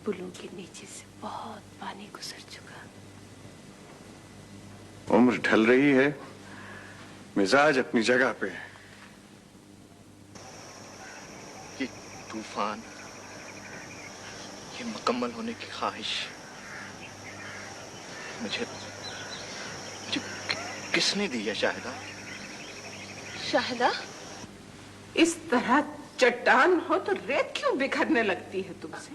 पुलों के नीचे से बहुत पानी गुजर चुका। उम्र ढल रही है, मिजाज अपनी जगह पे है। ये तूफान, ये मुकम्मल होने की ख्वाहिश मुझे किसने दी है शाहिदा? शाहिदा, इस तरह चट्टान हो तो रेत क्यों बिखरने लगती है तुमसे?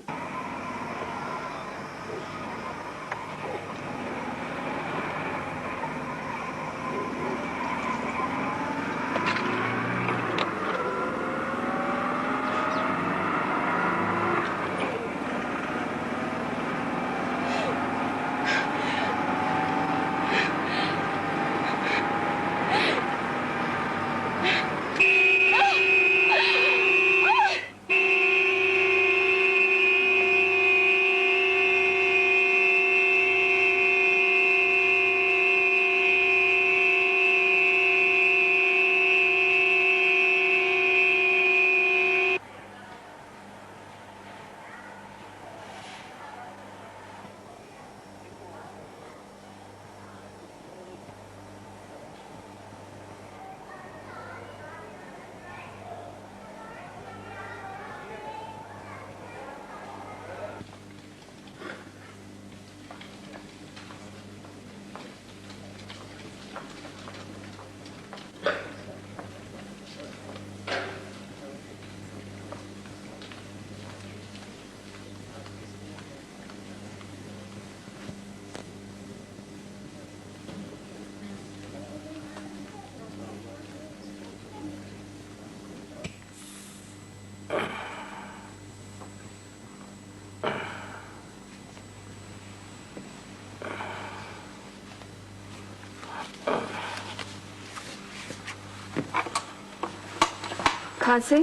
खांसे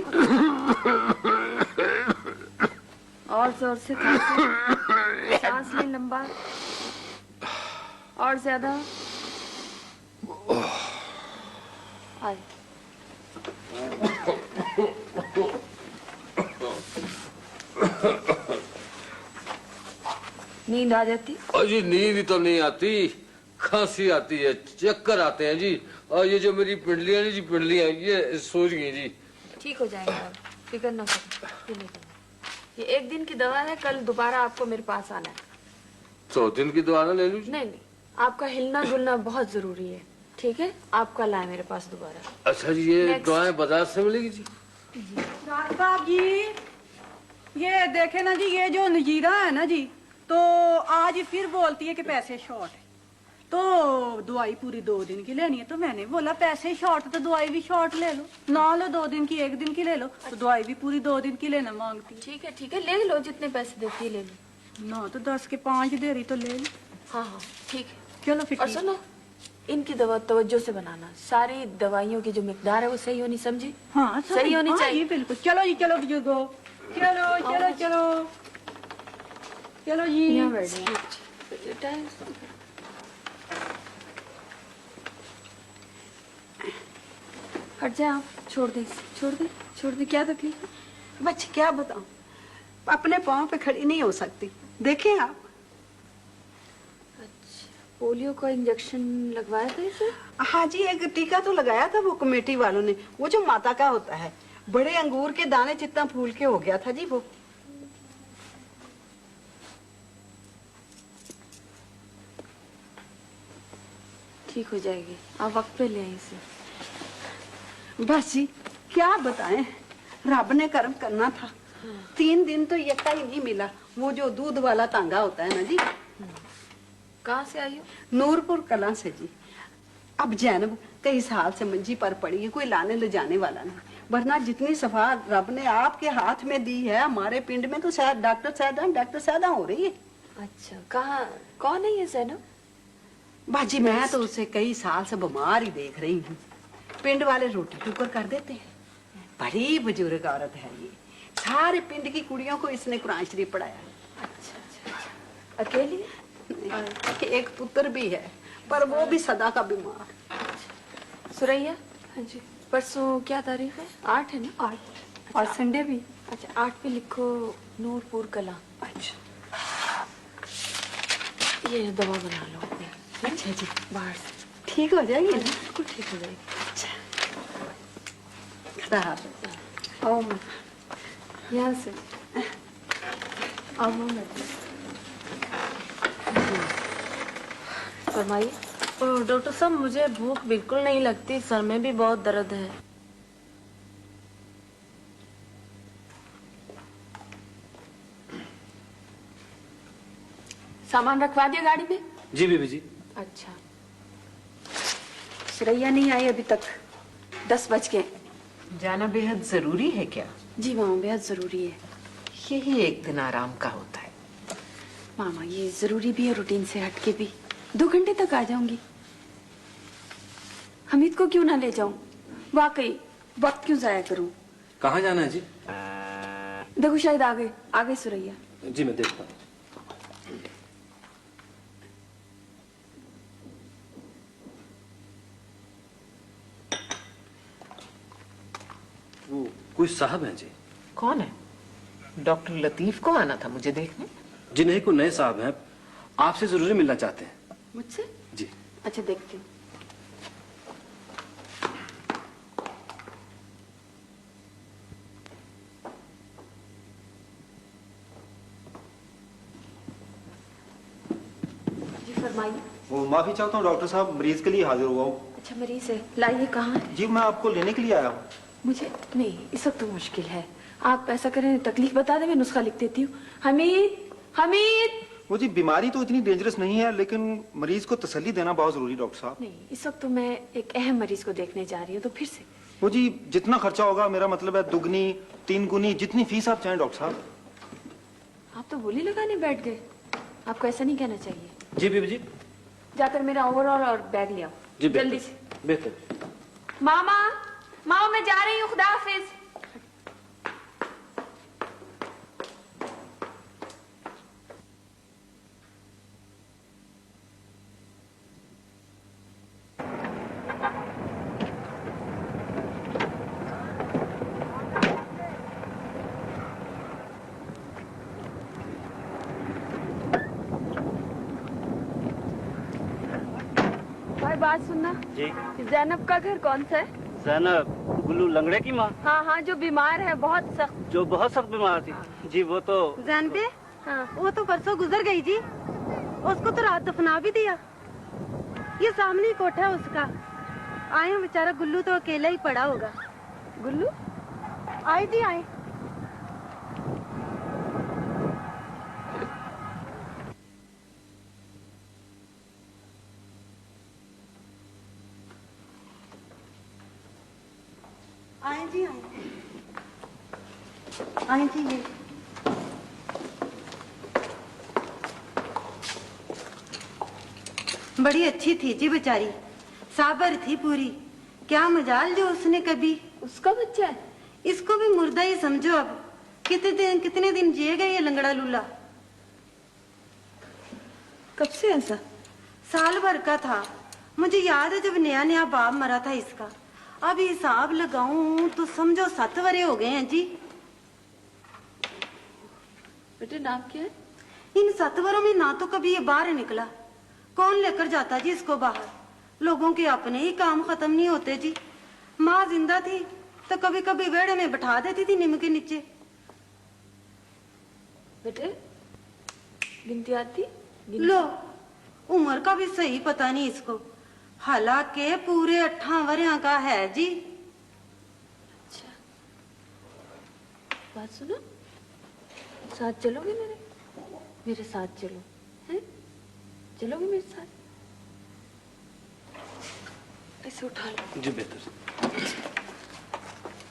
और जोर से खांसे, सांस लें लंबा और ज्यादा। आए। नींद आ जाती? जी नींद तो नहीं आती, खांसी आती है, चक्कर आते हैं जी। और ये जो मेरी पिंडलियां जी, पिंडलियां ये सोच गई जी। ठीक हो जाएंगे आप, फिक्र ना करो। ये एक दिन की दवा है, कल दोबारा आपको मेरे पास आना है। 100 दिन की दवा ना ले लूं? नहीं, आपका हिलना डुलना बहुत जरूरी है, ठीक है? आप कल आए मेरे पास दोबारा। अच्छा जी, ये दवाएं बाजार से मिलेगी जी? डॉक्टर साहब जी, ये देखे ना जी, ये जो नजीरा है ना जी, तो आज फिर बोलती है कि पैसे शॉर्ट है, तो दवाई पूरी 2 दिन की लेनी है। तो मैंने बोला पैसे शॉर्ट तो दवाई भी शॉर्ट ले लो, ना लो 2 दिन की 1 दिन की ले लो, तो दवाई भी पूरी 2 दिन की लेना मांगती। ठीक है, ले लो, जितने पैसे देती है ले लो। ना तो 10 के 5 दे रही तो ले लो। हाँ हाँ ठीक है, चलो फिर। और सुनो, इनकी दवा तवज्जो से बनाना, सारी दवाइयों की जो मिकदार है वो सही होनी, समझी? हाँ सही होनी चाहिए। बिल्कुल। चलो जी, चलो बुजुर्गो, चलो चलो चलो चलो जी। हट जाए आप, छोड़ दे, क्या तकलीफ है? बच्चे क्या बताऊं, अपने पाँव पे खड़ी नहीं हो सकती, देखें आप। अच्छा, पोलियो का इंजेक्शन लगवाया था इसे? हाँ जी, एक टीका तो लगाया था वो कमेटी वालों ने, वो जो माता का होता है, बड़े अंगूर के दाने जितना फूल के हो गया था जी वो। ठीक हो जाएगी, आप वक्त पे ले आए इसे। बस जी क्या बताएं, रब ने कर्म करना था। 3 दिन तो यक्का ही नहीं मिला, वो जो दूध वाला तांगा होता है ना जी। कहाँ से आई हो? नूरपुर कला से जी। अब जैनब कई साल से मंजी पर पड़ी है, कोई लाने ले जाने वाला नहीं, वरना जितनी सफा रब ने आपके हाथ में दी है, हमारे पिंड में तो शायद डॉक्टर सादा हो रही है। अच्छा, कहाँ, कौन है ये जैनब? बाजी मैं तो उसे कई साल से बीमार ही देख रही हूँ, पिंड वाले रोटी टुकर कर देते हैं, बड़ी बुजुर्ग औरत है ये, सारे पिंड की कुड़ियों को इसने कुरान शरीफ पढ़ाया। अच्छा, अकेली? एक पुत्र भी है, पर वो भी सदा का बीमार। सुरैया? हाँ जी। परसों क्या तारीख है? 8 है ना? 8। और संडे भी? अच्छा, 8 पे लिखो नूरपुर कला। अच्छा। ये दवा बना लो अपनी। अच्छा जी, बाहर से ठीक हो जाएगी ना? बिल्कुल ठीक हो जाएगी। साहब आओ मैं यहाँ से आओ मैं फरमाइए। डॉक्टर साहब मुझे भूख बिल्कुल नहीं लगती, सर में भी बहुत दर्द है। सामान रखवा दिया गाड़ी में? जी बीबी जी। अच्छा। सुरैया नहीं आई अभी तक, 10 बज गए। जाना बेहद जरूरी है क्या? जी मामा, बेहद जरूरी है। यही एक दिन आराम का होता है। मामा ये जरूरी भी है, रूटीन से हटके भी। 2 घंटे तक आ जाऊंगी। हमीद को क्यों ना ले जाऊं? वाकई वक्त क्यों जाया करूं? कहाँ जाना है जी? देखो शायद आ गई सुरैया। जी मैं देखता हूँ। वो कोई साहब हैं जी? कौन है? डॉक्टर लतीफ को आना था मुझे देखने। जी नहीं, कोई नए साहब हैं, आपसे जरूरी मिलना चाहते हैं। मुझसे? जी। अच्छा देखती हूँ। जी फरमाइए। वो माफी चाहता हूँ डॉक्टर साहब, मरीज के लिए हाजिर हुआ हूँ। अच्छा मरीज है, लाइए। कहाँ है? जी मैं आपको लेने के लिए आया हूँ। मुझे नहीं, इस वक्त तो मुश्किल है। आप ऐसा करें, तकलीफ बता दें, मैं नुस्खा लिख देती हूँ। हमीद, हमीद। वो जी बीमारी तो इतनी डेंजरस नहीं है, लेकिन मरीज को तसल्ली देना बहुत जरूरी डॉक्टर साहब। नहीं, इस वक्त तो मैं एक अहम मरीज को देखने जा रही हूँ, तो फिर से। वो जी जितना खर्चा होगा, मेरा मतलब है दुगनी 3 गुनी, जितनी फीस आप चाहें डॉक्टर साहब। आप तो बोली लगाने बैठ गए। आपको ऐसा नहीं कहना चाहिए। जी बीबी जी। जाकर मेरा ओवरऑल और बैग ले आओ जी जल्दी से। बेहतर। मामा मामा मैं जा रही हूँ, खुदा हाफिज। भाई बात सुनना जी। जैनब का घर कौन सा है? जैनब गुल्लू लंगड़े की माँ? हाँ हाँ, जो बीमार है, बहुत सख्त। जो बहुत सख्त बीमार थी जी, वो तो जानते? हाँ। वो तो परसों गुजर गई जी। उसको तो रात दफना भी दिया। ये सामने ही कोठा है उसका। आए हैं, बेचारा गुल्लू तो अकेला ही पड़ा होगा। गुल्लू आए जी आए। आए जी आए। आए जी ये। बड़ी अच्छी थी जी बेचारी, साबर थी पूरी। क्या मजाल जो उसने कभी। उसका बच्चा है? इसको भी मुर्दा ही समझो अब। कितने दिन जिएगा ये लंगड़ा लूला। कब से ऐसा? साल भर का था। मुझे याद है जब नया नया बाप मरा था इसका। अब हिसाब लगाऊं तो समझो 7 वरे हो गए हैं जी। बेटे नाम क्या है? इन 7 वरों में ना तो कभी ये बाहर निकला। कौन लेकर जाता जी इसको बाहर? लोगों के अपने ही काम खत्म नहीं होते जी। माँ जिंदा थी तो कभी कभी वेड़े में बैठा देती थी नीम के नीचे। बेटे गिनती आती? लो, उम्र का भी सही पता नहीं इसको। हालांकि पूरे 18 वरियां का है जी। अच्छा, बात सुनो, साथ चलोगे मेरे साथ चलो, हैं? चलोगे मेरे साथ? ऐसे उठा लो। जी बेहतर।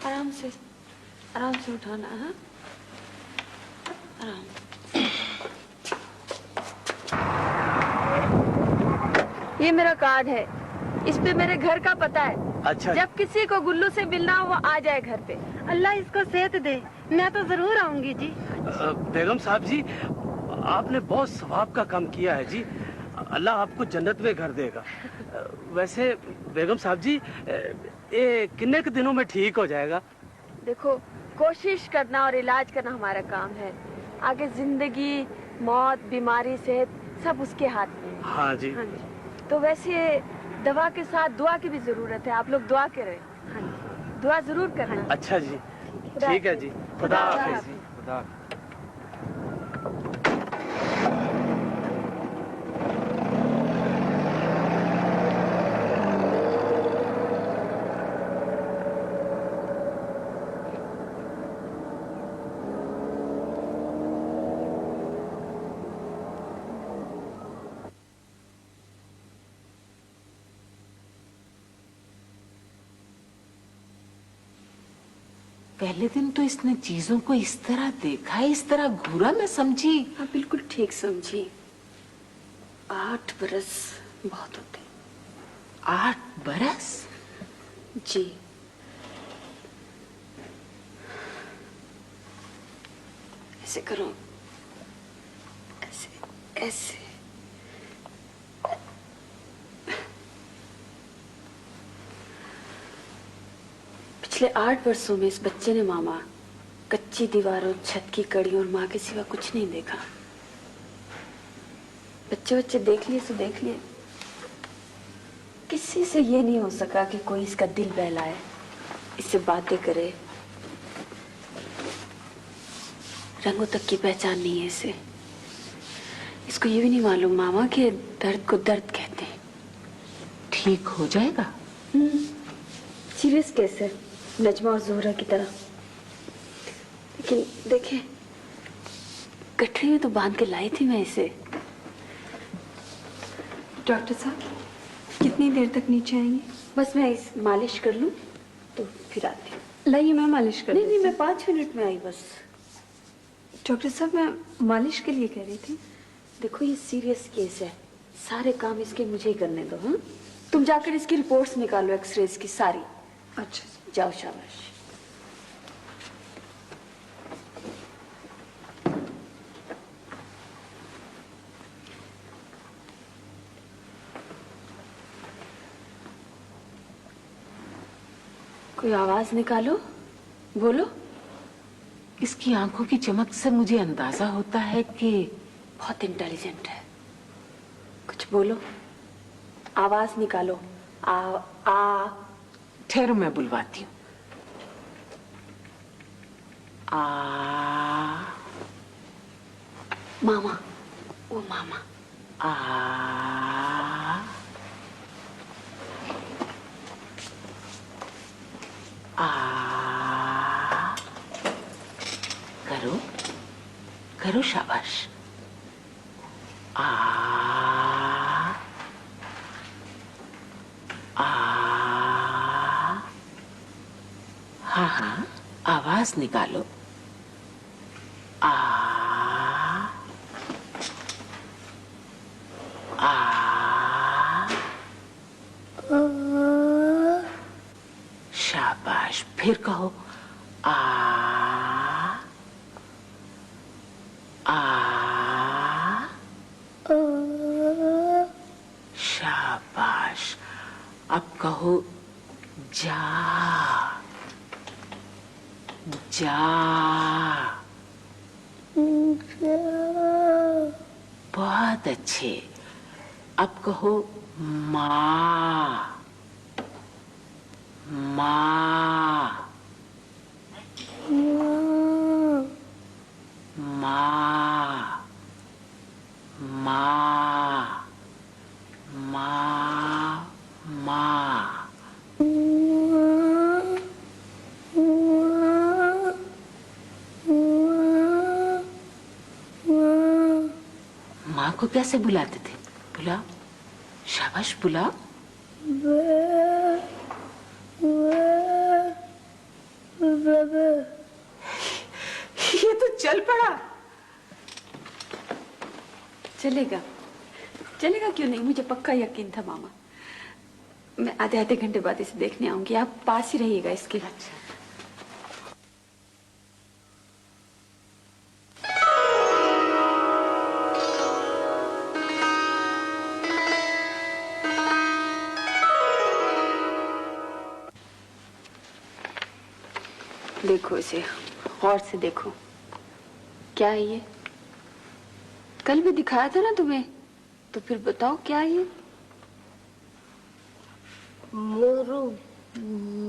आराम से उठाना है। आराम। ये मेरा कार्ड है, इस पे मेरे घर का पता है। अच्छा। जब किसी को गुल्लू से मिलना हो वो आ जाए घर पे। अल्लाह इसको सेहत दे, मैं तो जरूर आऊंगी जी। बेगम साहब जी, आपने बहुत सवाब का काम किया है जी। अल्लाह आपको जन्नत में घर देगा। वैसे बेगम साहब जी, ये कितने के दिनों में ठीक हो जाएगा? देखो, कोशिश करना और इलाज करना हमारा काम है। आगे जिंदगी, मौत, बीमारी, सेहत सब उसके हाथ में है। हाँ जी। हाँ जी। तो वैसे दवा के साथ दुआ की भी जरूरत है, आप लोग दुआ करें। हाँ जी, दुआ जरूर करना। अच्छा जी, ठीक है जी। खुदा हाफिज जी। खुदा पहले दिन तो इसने चीजों को इस तरह देखा, इस तरह घूरा, मैं समझी। हाँ बिल्कुल ठीक समझी। 8 बरस बहुत होते। 8 बरस? जी। ऐसे करो, ऐसे ऐसे। पिछले 8 वर्षों में इस बच्चे ने मामा कच्ची दीवारों, छत की कड़ी और माँ के सिवा कुछ नहीं देखा। बच्चे देख लिए सो देख लिए, किसी से ये नहीं हो सका कि कोई इसका दिल बहलाए, इससे बातें करे। रंगों तक की पहचान नहीं है इसे। इसको ये भी नहीं मालूम मामा कि दर्द को दर्द कहते हैं। ठीक हो जाएगा? सीरियस केस है, नजमा और जोहरा की तरह। लेकिन देखें, गठरी में तो बांध के लाई थी मैं इसे। डॉक्टर साहब, कितनी देर तक नीचे आएंगे? बस मैं इस मालिश कर लूं तो फिर आती हूँ। लाइए मैं मालिश कर। नहीं, मैं 5 मिनट में आई बस। डॉक्टर साहब, मैं मालिश के लिए कह रही थी। देखो ये सीरियस केस है, सारे काम इसके मुझे ही करने दो। हाँ, तुम जाकर इसकी रिपोर्ट्स निकालो, एक्सरेज की सारी। अच्छा जाओ, शाबाश। कोई आवाज निकालो, बोलो। इसकी आंखों की चमक से मुझे अंदाजा होता है कि बहुत इंटेलिजेंट है। कुछ बोलो, आवाज निकालो। आ। ठहरो, मैं बुलवाती हूँ। आ। मामा, वो मामा। आ। आ। करो करो, शाबाश। आ। आ। हाँ हाँ, आवाज निकालो। आ। आ। शाबाश, फिर कहो। आ। आ। शाबाश, अब कहो जा। जा। बहुत अच्छे। अब कहो माँ। माँ। माँ। माँ। माँ। माँ। माँ को कैसे बुलाते थे? बुलाओ, शाबाश, बुलाओ। ये तो चल पड़ा। चलेगा, चलेगा क्यों नहीं, मुझे पक्का यकीन था मामा। मैं आधे घंटे बाद इसे देखने आऊंगी, आप पास ही रहिएगा इसके। अच्छा। देखो इसे, गौर से देखो। क्या है ये? कल भी दिखाया था ना तुम्हें, तो फिर बताओ क्या ये?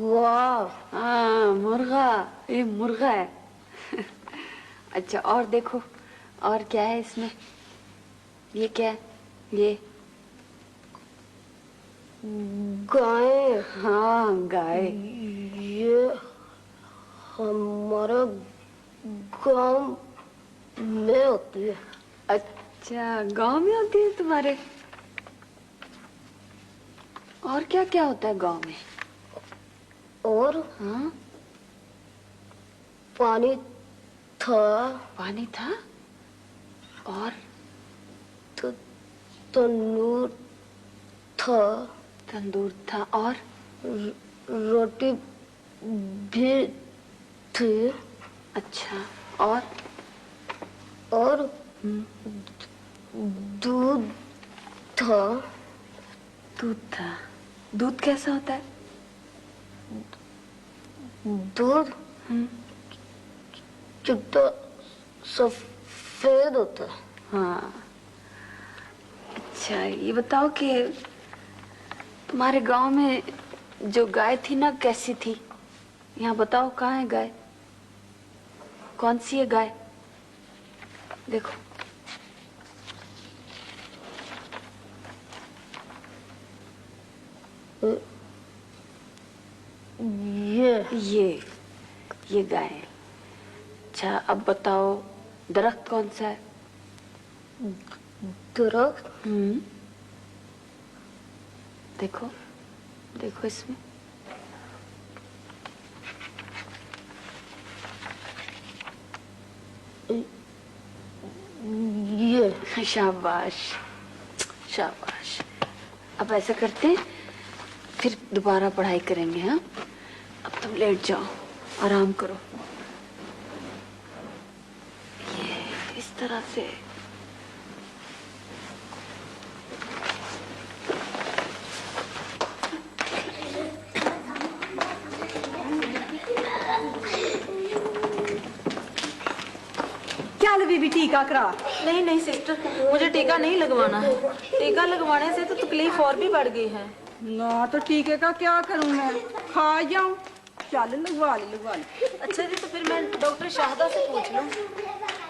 वाह, हाँ मुर्गा, ये मुर्गा है। अच्छा और देखो, और क्या है इसमें? ये क्या है? ये गाय। हाँ गाय। ये हमारा गांव में होती है। अच्छा गांव में होती है तुम्हारे? और क्या क्या होता है गांव में? और हाँ पानी था। पानी था और तंदूर था। तंदूर था और रोटी भी थी। अच्छा और दूध था। दूध था। दूध कैसा होता है? दूध चिट्टा सफेद होता है। हाँ। अच्छा ये बताओ कि तुम्हारे गांव में जो गाय थी ना कैसी थी? यहाँ बताओ कहाँ है गाय? कौन सी है गाय? देखो ये गाय है। अच्छा अब बताओ दरख्त कौन सा है? दरख्त देखो देखो इसमें। ये शाबाश शाबाश। अब ऐसा करते हैं फिर दोबारा पढ़ाई करेंगे। हाँ अब तुम लेट जाओ, आराम करो। ये इस तरह से। चल बीबी टीका करा। नहीं नहीं सिस्टर, मुझे टीका नहीं लगवाना है। टीका लगवाने से तो तकलीफ और भी बढ़ गई है। ना तो टीके का क्या करूं मैं, खा जाऊं। चल लगवा ले। अच्छा जी तो फिर मैं डॉक्टर शाहदा से पूछ लूं।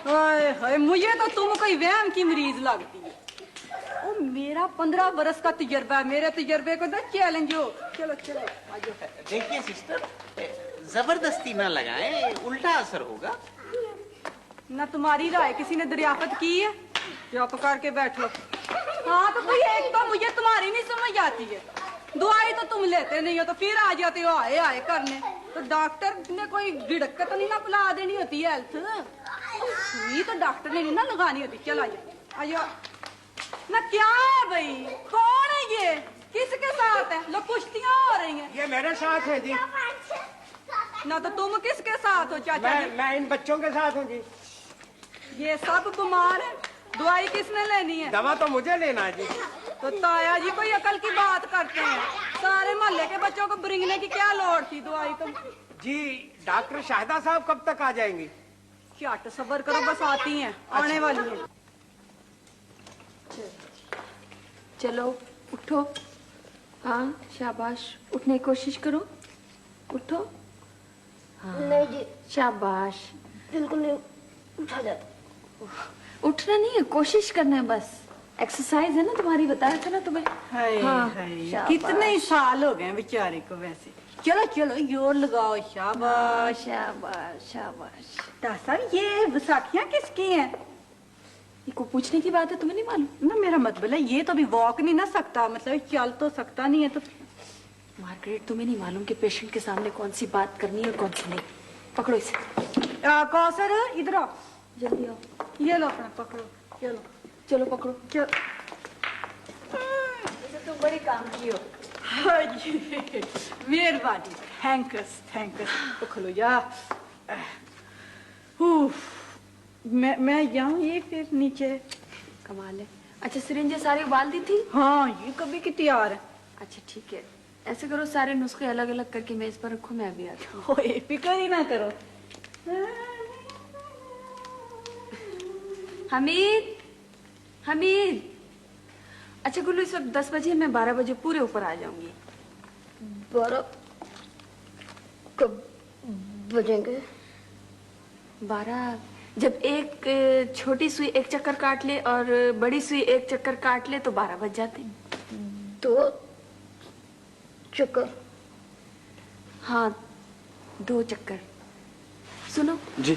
हाय हाय मुझे तो तुम कोई वहम की मरीज लगती है। ओ मेरा 15 बरस का तजर्बा है, मेरे तजर्बे को तो चैलेंज हो। चलो चलो देखिए सिस्टर, जबरदस्ती ना लगाएं, उल्टा असर होगा। ना तुम्हारी राय किसी ने दरियाफत की है? चुप करके बैठो। हाँ तो कोई एक तो मुझे तुम्हारी नहीं समझ आती है। दवाई तो तुम लेते नहीं हो तो फिर आ जाते हो आए आए करने। तो डॉक्टर ने कोई गिड़क तो नहीं ना पिला देनी होती है हेल्थ? सुई तो डॉक्टर ने नहीं ना लगानी होती। चल आजा ना। क्या है भाई, कौन है ये? किसके साथ है? लो कुश्तियां हो रही हैं। ये मेरे साथ है जी। ना तो तुम किसके साथ हो चाचा जी? मैं इन बच्चों के साथ हूँ जी। ये सब बीमार है, दवाई किसने लेनी है? दवा तो मुझे लेना है जी। तो ताया जी कोई अकल की बात करते हैं। सारे मोहल्ले के बच्चों को ब्रिंगने की क्या लोड़ थी? दवाई तो जी डॉक्टर शाहिदा साहब कब तक आ जाएंगी? झट सब्र करो, बस आती हैं, आने वाली हैं। चलो उठो। हाँ शाबाश, उठने की कोशिश करो। उठो। हाँ नहीं जी शाबाश। बिल्कुल नहीं उठा जाता। उठना नहीं है, कोशिश करना है बस। एक्सरसाइज है ना तुम्हारी, बताया था ना तुम्हें। हाय हाँ, हाय शाबाश। कितने ही साल हो गए बेचारे को वैसे। चलो चलो जोर लगाओ। शाबाश शाबाश शाबाश। साहब ये बैसाखियां किसकी हैं? ये को पूछने की बात है, तुम्हें नहीं मालूम? ना मेरा मतलब है ये तो अभी वॉक नहीं ना सकता, मतलब चल तो सकता नहीं है। तो मार्गरेट तुम्हें नहीं मालूम कि पेशेंट के सामने कौन सी बात करनी है और कौन सी नहीं। पकड़ो इसे। कौसर इधर आओ, जल्दी आओ। ये लो अपना पकड़ो। चलो चलो पकड़ो। चलो तुम बड़ी काम की हो। मेहरबानी, थैंक्स। पकड़ो जा। मैं जाऊँ ये फिर नीचे? कमाल है। अच्छा सिरिंजें सारी उबाल दी थी? हाँ ये कभी की तैयार है। अच्छा ठीक है, ऐसे करो सारे नुस्खे अलग अलग करके मेज पर रखो, मैं अभी आती हूँ। ओए फिक्र ही ना करो। हमीद, हमीद, अच्छा गुल्लू, इस वक्त 10 बजे, मैं 12 बजे पूरे ऊपर आ जाऊंगी। 12 कब बजेंगे? 12 जब एक छोटी सुई एक चक्कर काट ले और बड़ी सुई एक चक्कर काट ले तो 12 बज जाते हैं। 2 चक्कर? हाँ, 2 चक्कर। सुनो जी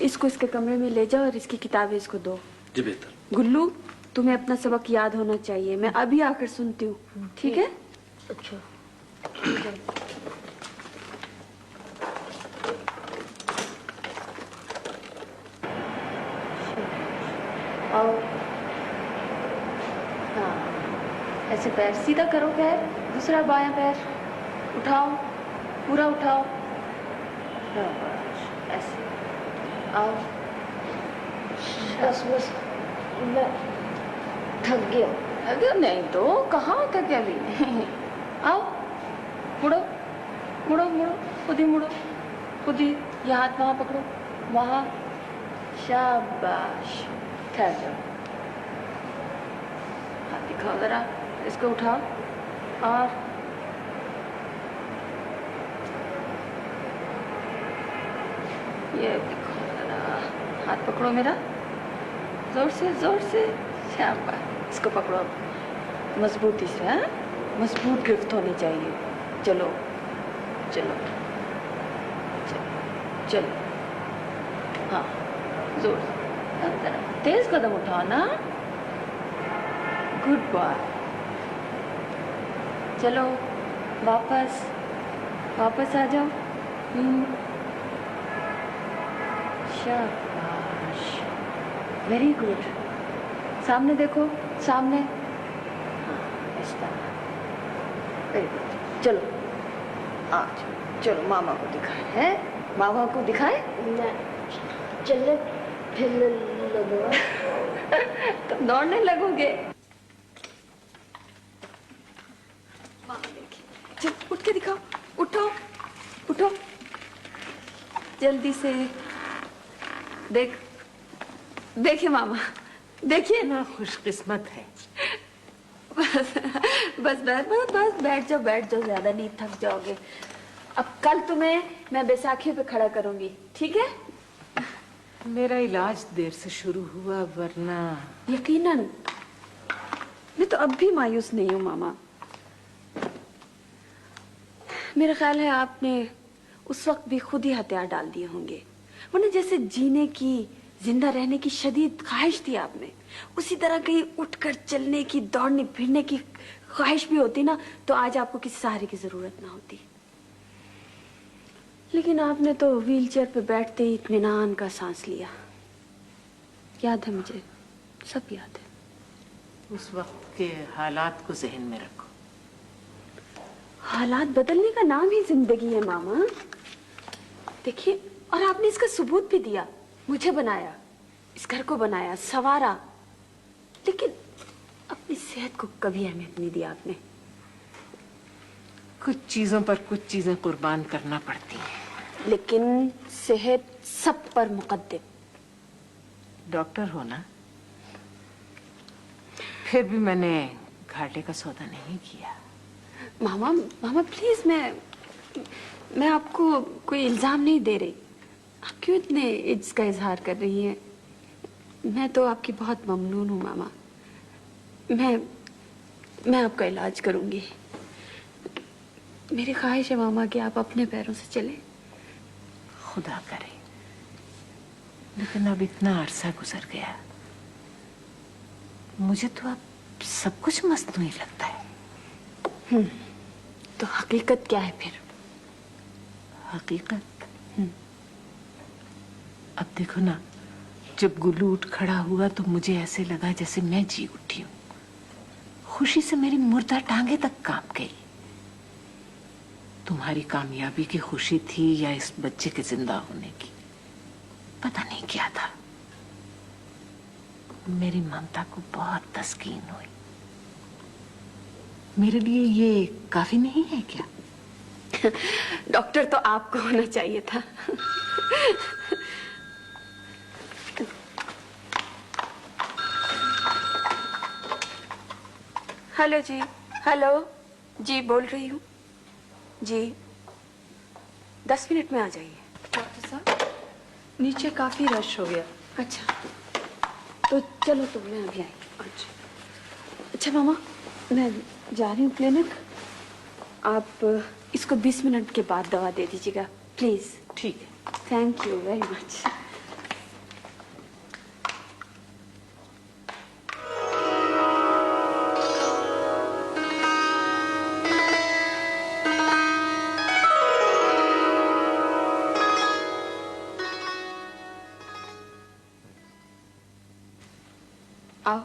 इसको इसके कमरे में ले जाओ और इसकी किताबें इसको दो। जी बेहतर। गुल्लू, तुम्हें अपना सबक याद होना चाहिए, मैं अभी आकर सुनती हूँ, ठीक है? अच्छा। आओ। हाँ, ऐसे पैर सीधा करो, पैर दूसरा बायां पैर उठाओ, पूरा उठाओ, ऐसे आओ। बस बस, मैं थक गया। अगर नहीं तो कहाँ थके अभी? आओ, मुड़ो मुड़ो मुड़ो, खुद ही मुड़ो, खुद ही। ये हाथ वहाँ पकड़ो, वहाँ। शाबाश, ठहर जाओ। हाथ दिखाओ जरा, इसको उठाओ और ये दिखाओ जरा, हाथ पकड़ो मेरा, जोर से जोर से। शाबाश, इसको पकड़ो मजबूती से। हाँ, मजबूत गिरफ्त होनी चाहिए। चलो चलो चलो चलो। हाँ, जोर से, तेज कदम उठाओ ना। Good boy. चलो वापस वापस आ जाओ। शाबाश, वेरी गुड। सामने देखो, सामने। हाँ, इस तरह। Very good. चलो आ चलो, मामा को दिखाए। हैं, मामा को दिखाए। चलने फिरने लगूंगा। तुम दौड़ने लगोगे। मामा देखिए, चल उठ के दिखाओ, उठो उठो जल्दी से। देख देखिए मामा, देखिए ना, खुशकिस्मत है। बस बस बस बस बस, बैठ जाओ बैठ जाओ, ज्यादा नहीं थक जाओगे। अब कल तुम्हें मैं बैसाखी पे खड़ा करूंगी, ठीक है? मेरा इलाज देर से शुरू हुआ, वरना यकीनन मैं तो अब भी मायूस नहीं हूँ मामा। मेरा ख्याल है आपने उस वक्त भी खुद ही हथियार डाल दिए होंगे, वरना जैसे जीने की, जिंदा रहने की शदीद ख्वाहिश थी आप में, उसी तरह कहीं उठकर चलने की, दौड़ने फिरने की ख्वाहिश भी होती ना, तो आज आपको किसी सहारे की जरूरत ना होती। लेकिन आपने तो व्हीलचेयर पे बैठते ही इत्मीनान का सांस लिया। याद है मुझे, सब याद है। उस वक्त के हालात को जहन में रखो। हालात बदलने का नाम ही जिंदगी है मामा। देखिए, और आपने इसका सबूत भी दिया। मुझे बनाया, इस घर को बनाया, संवारा, लेकिन अपनी सेहत को कभी अहमियत नहीं दिया आपने। कुछ चीजों पर कुछ चीजें कुर्बान करना पड़ती हैं, लेकिन सेहत सब पर मुकद्दम। डॉक्टर हो ना, फिर भी मैंने घाटे का सौदा नहीं किया। मामा मामा प्लीज, मैं आपको कोई इल्जाम नहीं दे रही। आप क्यों इतने इज्ज का इजहार कर रही हैं? मैं तो आपकी बहुत ममनून हूँ मामा। मैं आपका इलाज करूंगी। मेरी ख्वाहिश है मामा कि आप अपने पैरों से चले। खुदा करे, लेकिन अब इतना अरसा गुजर गया, मुझे तो अब सब कुछ मस्तूरी लगता है। तो हकीकत क्या है फिर? हकीकत अब देखो ना, जब गुल्लू उठ खड़ा हुआ तो मुझे ऐसे लगा जैसे मैं जी उठी हूँ। खुशी से मेरी मुर्दा टांगे तक कांप गई। तुम्हारी कामयाबी की खुशी थी या इस बच्चे के जिंदा होने की, पता नहीं क्या था। मेरी ममता को बहुत तस्कीन हुई। मेरे लिए ये काफी नहीं है क्या? डॉक्टर तो आपको होना चाहिए था। हेलो जी, हेलो जी, बोल रही हूँ जी। 10 मिनट में आ जाइए। डॉक्टर साहब, नीचे काफी रश हो गया। अच्छा, तो चलो, तो मैं अभी आई। अच्छा मामा, मैं जा रही हूँ क्लिनिक। आप इसको 20 मिनट के बाद दवा दे दीजिएगा प्लीज। ठीक है। Thank you very much. आओ,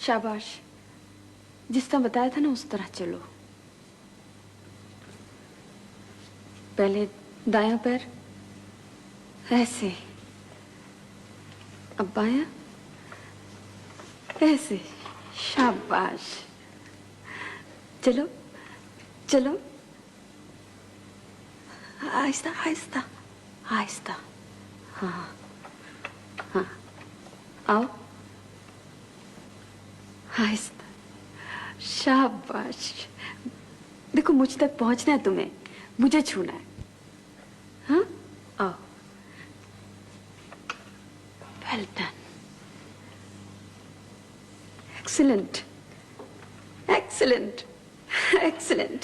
शाबाश। जिस तरह बताया था ना उस तरह चलो। पहले दायां पैर ऐसे, अब बायां ऐसे। शाबाश। चलो चलो, आहिस्ता आहिस्ता आहिस्ता। हाँ हाँ, आओ, आहिस्ता। शाबाश। देखो, मुझ तक पहुंचना है तुम्हें, मुझे छूना है। हाँ, आओ। Well done, excellent excellent excellent.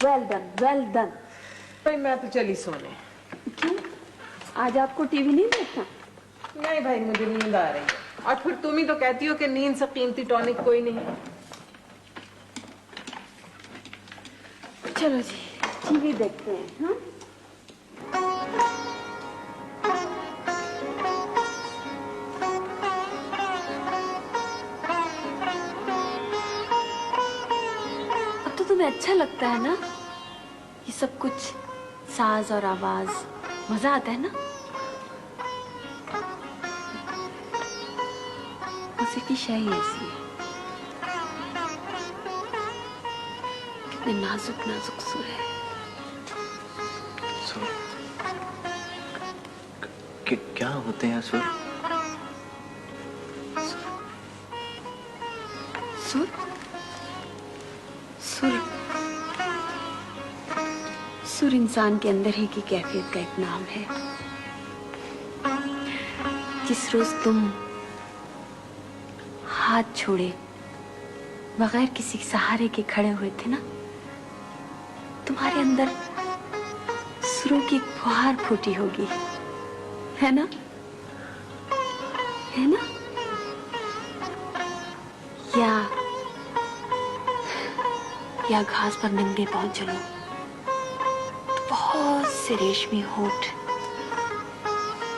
Well done well done. भाई मैं तो चली सोने। क्यों, आज आपको टीवी नहीं देखना? नहीं भाई, मुझे नींद आ रही है। और फिर तुम ही तो कहती हो कि नींद से कीमती टॉनिक कोई नहीं। चलो जी, टीवी देखते हैं। हाँ, अब तो तुम्हें अच्छा लगता है ना ये सब कुछ, साज और आवाज, मजा आता है ना? मौसीकी शय ऐसी है, कितने नाजुक नाजुक सुर है। सुर? क्या होते हैं सुर? सुर सुर सुर इंसान के अंदर ही की कैफियत का एक नाम है। जिस रोज तुम हाथ छोड़े बगैर किसी सहारे के खड़े हुए थे ना, तुम्हारे अंदर सुरों की एक फुहार फूटी होगी, है ना? है ना? या घास पर नंगे पांव चलो तो बहुत से रेशमी होठ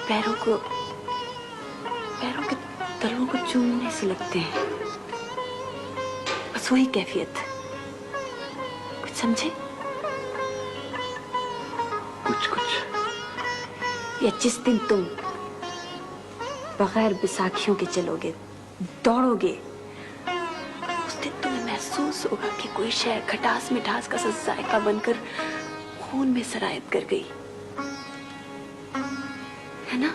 पैरों के तलवों को चूमने से लगते हैं। बस वही कैफियत, कुछ समझे? कुछ। या जिस दिन तुम बगैर बैसाखियों के चलोगे, दौड़ोगे, उस दिन तुम्हें महसूस होगा कि कोई शय खटास मिठास का सा जायका बनकर खून में सरायत कर गई, है ना?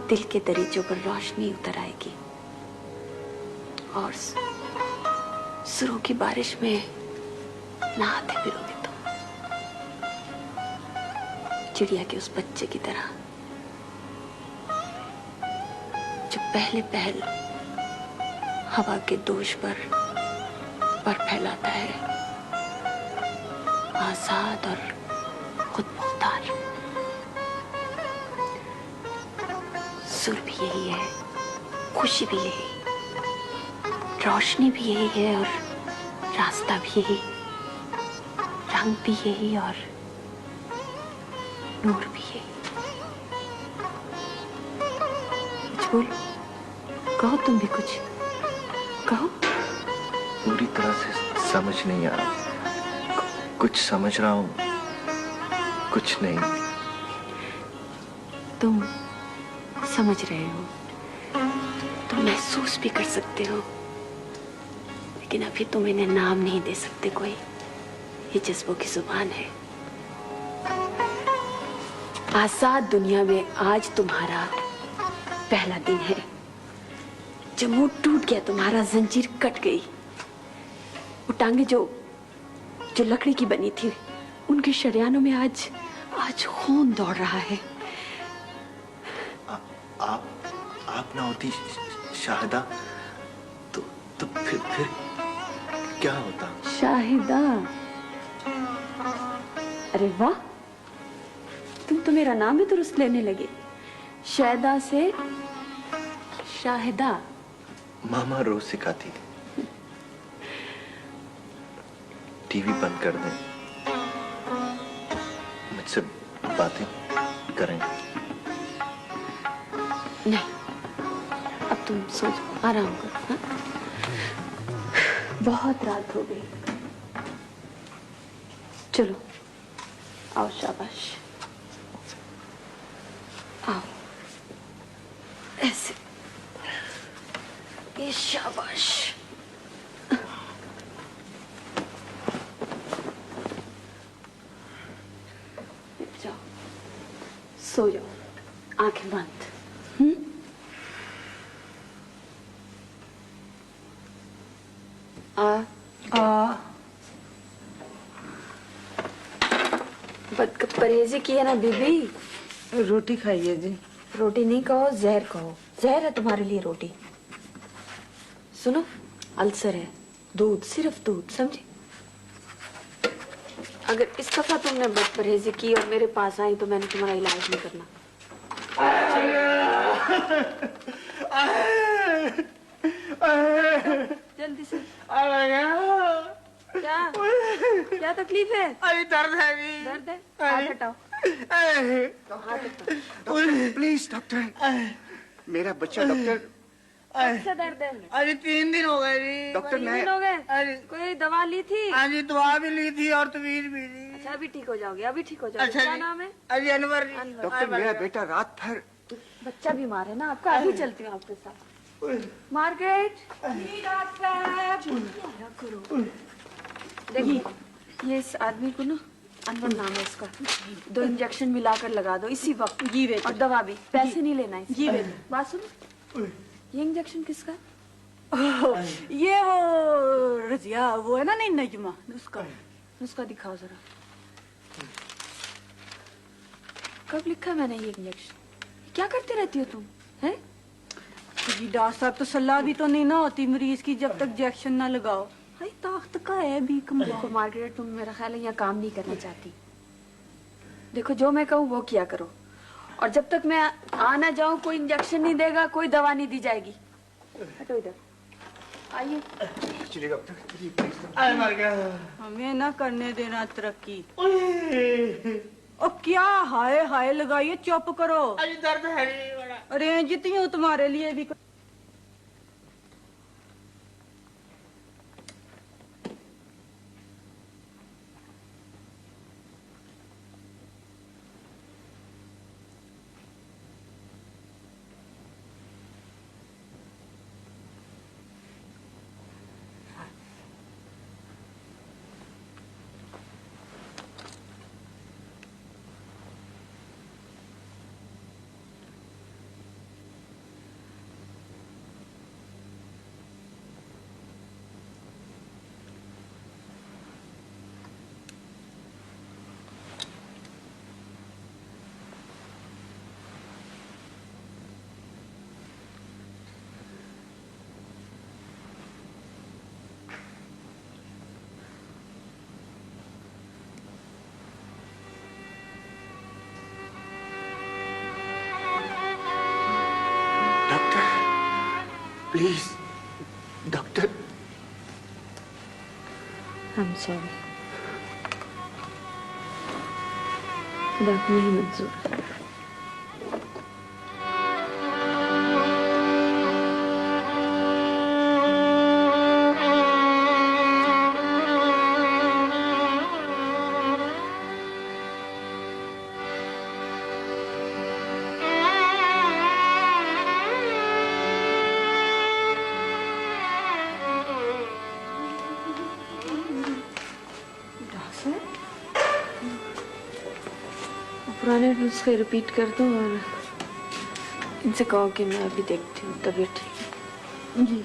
दिल के दरीचों पर रोशनी उतर आएगी और सुरों की बारिश में नहाते फिरोगे तुम, चिड़िया के उस बच्चे की तरह जो पहले पहल हवा के दोष पर फैलाता है, आजाद और खुद मुख्तार। सुर भी यही है, खुशी भी यही, रोशनी भी यही है और रास्ता भी यही, रंग भी यही और नूर भी यही। कुछ बोलो, कहो, तुम भी कुछ कहो। पूरी तरह से समझ नहीं आ रहा। कुछ समझ रहा हूँ, कुछ नहीं। तुम समझ रहे हो, तुम महसूस भी कर सकते हो, लेकिन अभी तुम इन्हें नाम नहीं दे सकते कोई। ये जज्बों की जुबान है। आजाद दुनिया में आज तुम्हारा पहला दिन है। जमूर टूट गया, तुम्हारा जंजीर कट गई। वो टांगे जो लकड़ी की बनी थी, उनके शरियानों में आज खून दौड़ रहा है। आप ना होती शाहिदा तो फिर क्या होता? शाहिदा? अरे वाह, तुम तो मेरा नाम ही दुरुस्त लेने लगे। शाहिदा से शाहिदा। मामा रोज सिखाती थी। टीवी बंद कर दें, मुझसे बातें करेंगे। नहीं, अब तुम सो जाओ, आराम करो। हाँ? बहुत रात हो गई। चलो आओ, शाबाश आओ। ऐसे, ये शाबाश। जाओ, सो जाओ, आंखें बंद। परहेजी की है ना बीबी? रोटी खाइए जी। रोटी नहीं कहो, जहर कहो। जहर है तुम्हारे लिए रोटी। सुनो, अल्सर है, दूध, सिर्फ दूध, समझे? अगर इस दफा तुमने बदपरहेजी की और मेरे पास आई तो मैंने तुम्हारा इलाज नहीं करना। जल्दी से। क्या क्या तकलीफ है? अरे दर्द है। दर्द है? हाथ हटाओ। तो हाथ हटाओ। प्लीज डॉक्टर, मेरा बच्चा डॉक्टर। अच्छा दर्द है? अरे 3 दिन हो गए जी। डॉक्टर 3 दिन हो गए? अरे कोई दवा ली थी? हाँ जी, दवा भी ली थी और तवीज भी ली। अच्छा, अभी ठीक हो जाओगे, अभी ठीक हो जाओगे। अच्छा क्या जी। नाम है? अरे अनवर। डॉक्टर मेरा बेटा रात भर। बच्चा बीमार है ना आपका? अभी चलती हूँ आपके साथ। मार्गरेट, करो। देखो, ये इस आदमी को ना, अनवर नाम है इसका, 2 इंजेक्शन मिलाकर लगा दो इसी वक्त। जी वे। और दवा भी, पैसे नहीं लेना है। जी वे। बात सुनो, ये इंजेक्शन किसका? ये वो रजिया, वो है ना, नहीं नजमा, उसका दिखाओ जरा। कब लिखा मैंने ये इंजेक्शन? क्या करती रहती हो तुम? हैं? जी डॉक्टर साहब, तो सलाह भी तो नहीं ना होती मरीज की जब तक इंजेक्शन ना लगाओ। हाय, ताकत का है भी कम। देखो मार्गरेट, तुम मेरा ख्याल है यहाँ काम नहीं करना चाहती। देखो, जो मैं कहूँ वो किया करो, और जब तक मैं आ ना जाऊँ कोई इंजेक्शन नहीं देगा, कोई दवा नहीं दी जाएगी। हटो इधर, आइए। चलिए डॉक्टर, चलिए प्लीज। अरे मर गया। हमें ना करने देना तरक्की। ओ क्या हाय हाय लगाइए, चुप करो। अरे दर्द है बड़ा। अरे जीती हूँ तुम्हारे लिए भी। Please doctor. I'm sorry. खुदा को नहीं मंजूर है। पुराने नुस्खे रिपीट कर दो और इनसे कहो कि मैं अभी देखती हूँ तबीयत ठीक है। जी।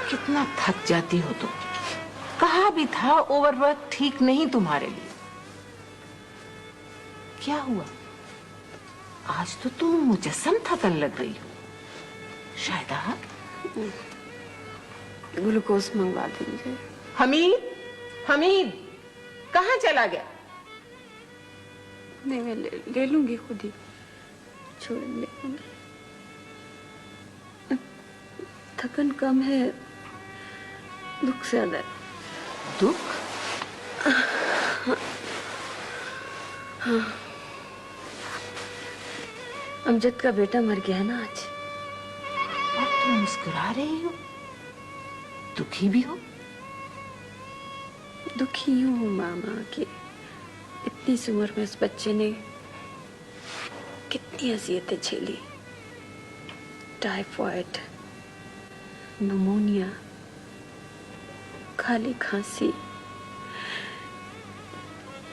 कितना थक जाती हो तुम। कहा भी था ओवरवर्क ठीक नहीं तुम्हारे लिए। क्या हुआ? आज तो तुम मुजस्सम थकन लग रही हो। शायद ग्लूकोज मंगवा दीजिए। हमीद, हमीद कहाँ चला गया? नहीं, मैं ले लूंगी खुद ही। छोड़ ले लूंगी। थकन कम है, दुख ज्यादा है। दुख? हाँ, अमजद का बेटा मर गया ना आज। और तुम मुस्कुरा रही हो, दुखी भी हो? दुखी हूँ मामा कि इतनी सी उम्र में उस बच्चे ने कितनी अजियतें झेली। टाइफाइड, निमोनिया, खाली खांसी,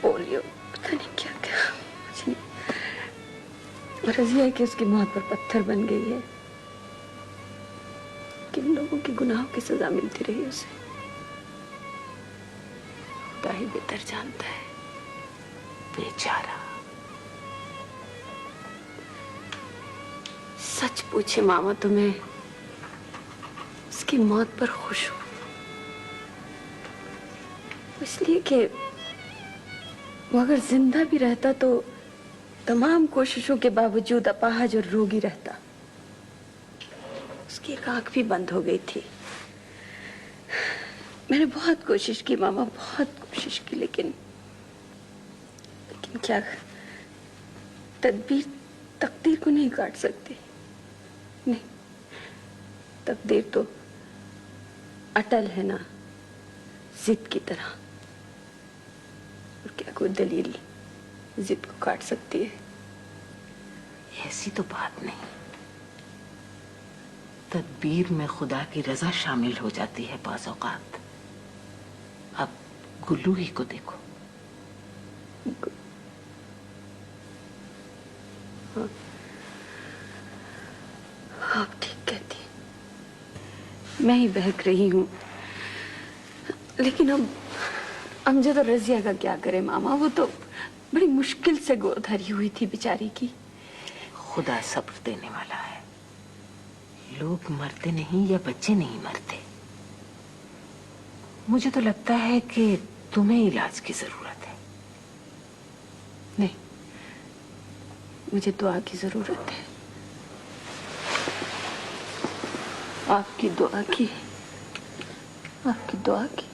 पोलियो, पता नहीं क्या क्या। मुझे नहीं। रजिया कि उसकी मौत पर पत्थर बन गई है। किन लोगों के गुनाहों की सजा मिलती रही उसे, खुदा ही बेहतर जानता है। बेचारा। सच पूछे मामा, तुम्हें उसकी मौत पर खुश हो? इसलिए कि वो अगर जिंदा भी रहता तो तमाम कोशिशों के बावजूद अपाहज और रोगी रहता। उसकी एक आंख भी बंद हो गई थी। मैंने बहुत कोशिश की मामा, बहुत कोशिश की, लेकिन क्या, तदबीर तकदीर को नहीं काट सकती। नहीं, तकदीर तो अटल है ना, जिद की तरह। और क्या कोई दलील जिद को काट सकती है? ऐसी तो बात नहीं। तदबीर में खुदा की रजा शामिल हो जाती है बाज़ औक़ात। अब गुल्लू ही को देखो। हाँ, आप ठीक कहती हैं। मैं ही बहक रही हूँ। लेकिन अब अमजद और रजिया का क्या करे मामा? वो तो बड़ी मुश्किल से गोद धरी हुई थी बेचारी की। खुदा सब्र देने वाला है। लोग मरते नहीं या बच्चे नहीं मरते। मुझे तो लगता है कि तुम्हें इलाज की जरूरत है। नहीं, मुझे दुआ की जरूरत है। आपकी दुआ की, आपकी दुआ की।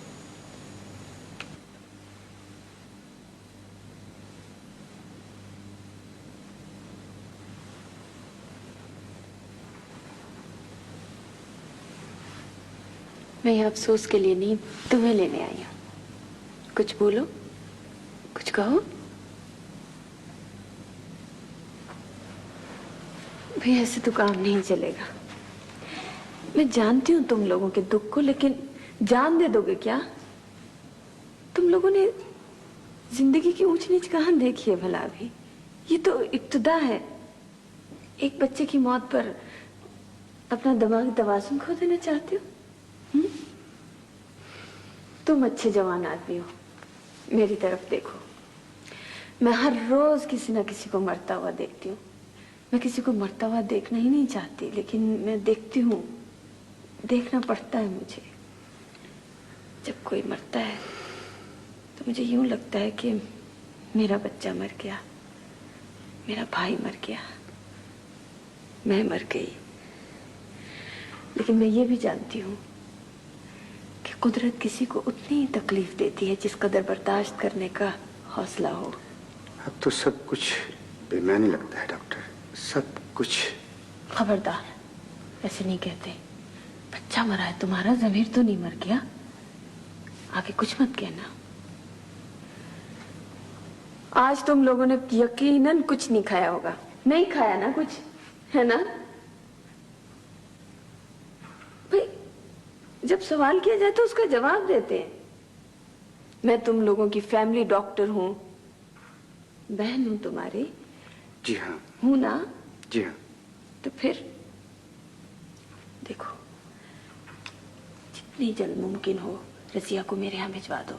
मैं ये अफसोस के लिए नहीं, तुम्हें लेने आई हूं। कुछ बोलो, कुछ कहो। भाई ऐसे तो काम नहीं चलेगा। मैं जानती हूँ तुम लोगों के दुख को, लेकिन जान दे दोगे क्या? तुम लोगों ने जिंदगी की ऊंच नीच कहाँ देखी है भला अभी? ये तो इब्तिदा है। एक बच्चे की मौत पर अपना दिमागी तवाज़ुन खो देना चाहते हो? तुम अच्छे जवान आदमी हो, मेरी तरफ देखो। मैं हर रोज किसी ना किसी को मरता हुआ देखती हूँ। मैं किसी को मरता हुआ देखना ही नहीं चाहती, लेकिन मैं देखती हूँ, देखना पड़ता है मुझे। जब कोई मरता है तो मुझे यूं लगता है कि मेरा बच्चा मर गया, मेरा भाई मर गया, मैं मर गई। लेकिन मैं ये भी जानती हूँ कि कुदरत किसी को उतनी ही तकलीफ देती है जिस कदर बर्दाश्त करने का हौसला हो। अब तो सब कुछ बेमानी लगता है डॉक्टर, सब कुछ। खबरदार ऐसे नहीं कहते। बच्चा मरा है तुम्हारा, जमीर तो नहीं मर गया। आगे कुछ मत कहना। आज तुम लोगों ने यकीनन कुछ नहीं खाया होगा। नहीं खाया ना कुछ, है ना? भाई जब सवाल किया जाए तो उसका जवाब देते हैं। मैं तुम लोगों की फैमिली डॉक्टर हूं, बहन हूं तुम्हारी। जी हाँ। हूं ना? जी हाँ। तो फिर देखो, जितनी जल्द मुमकिन हो रजिया को मेरे यहाँ भिजवा दो।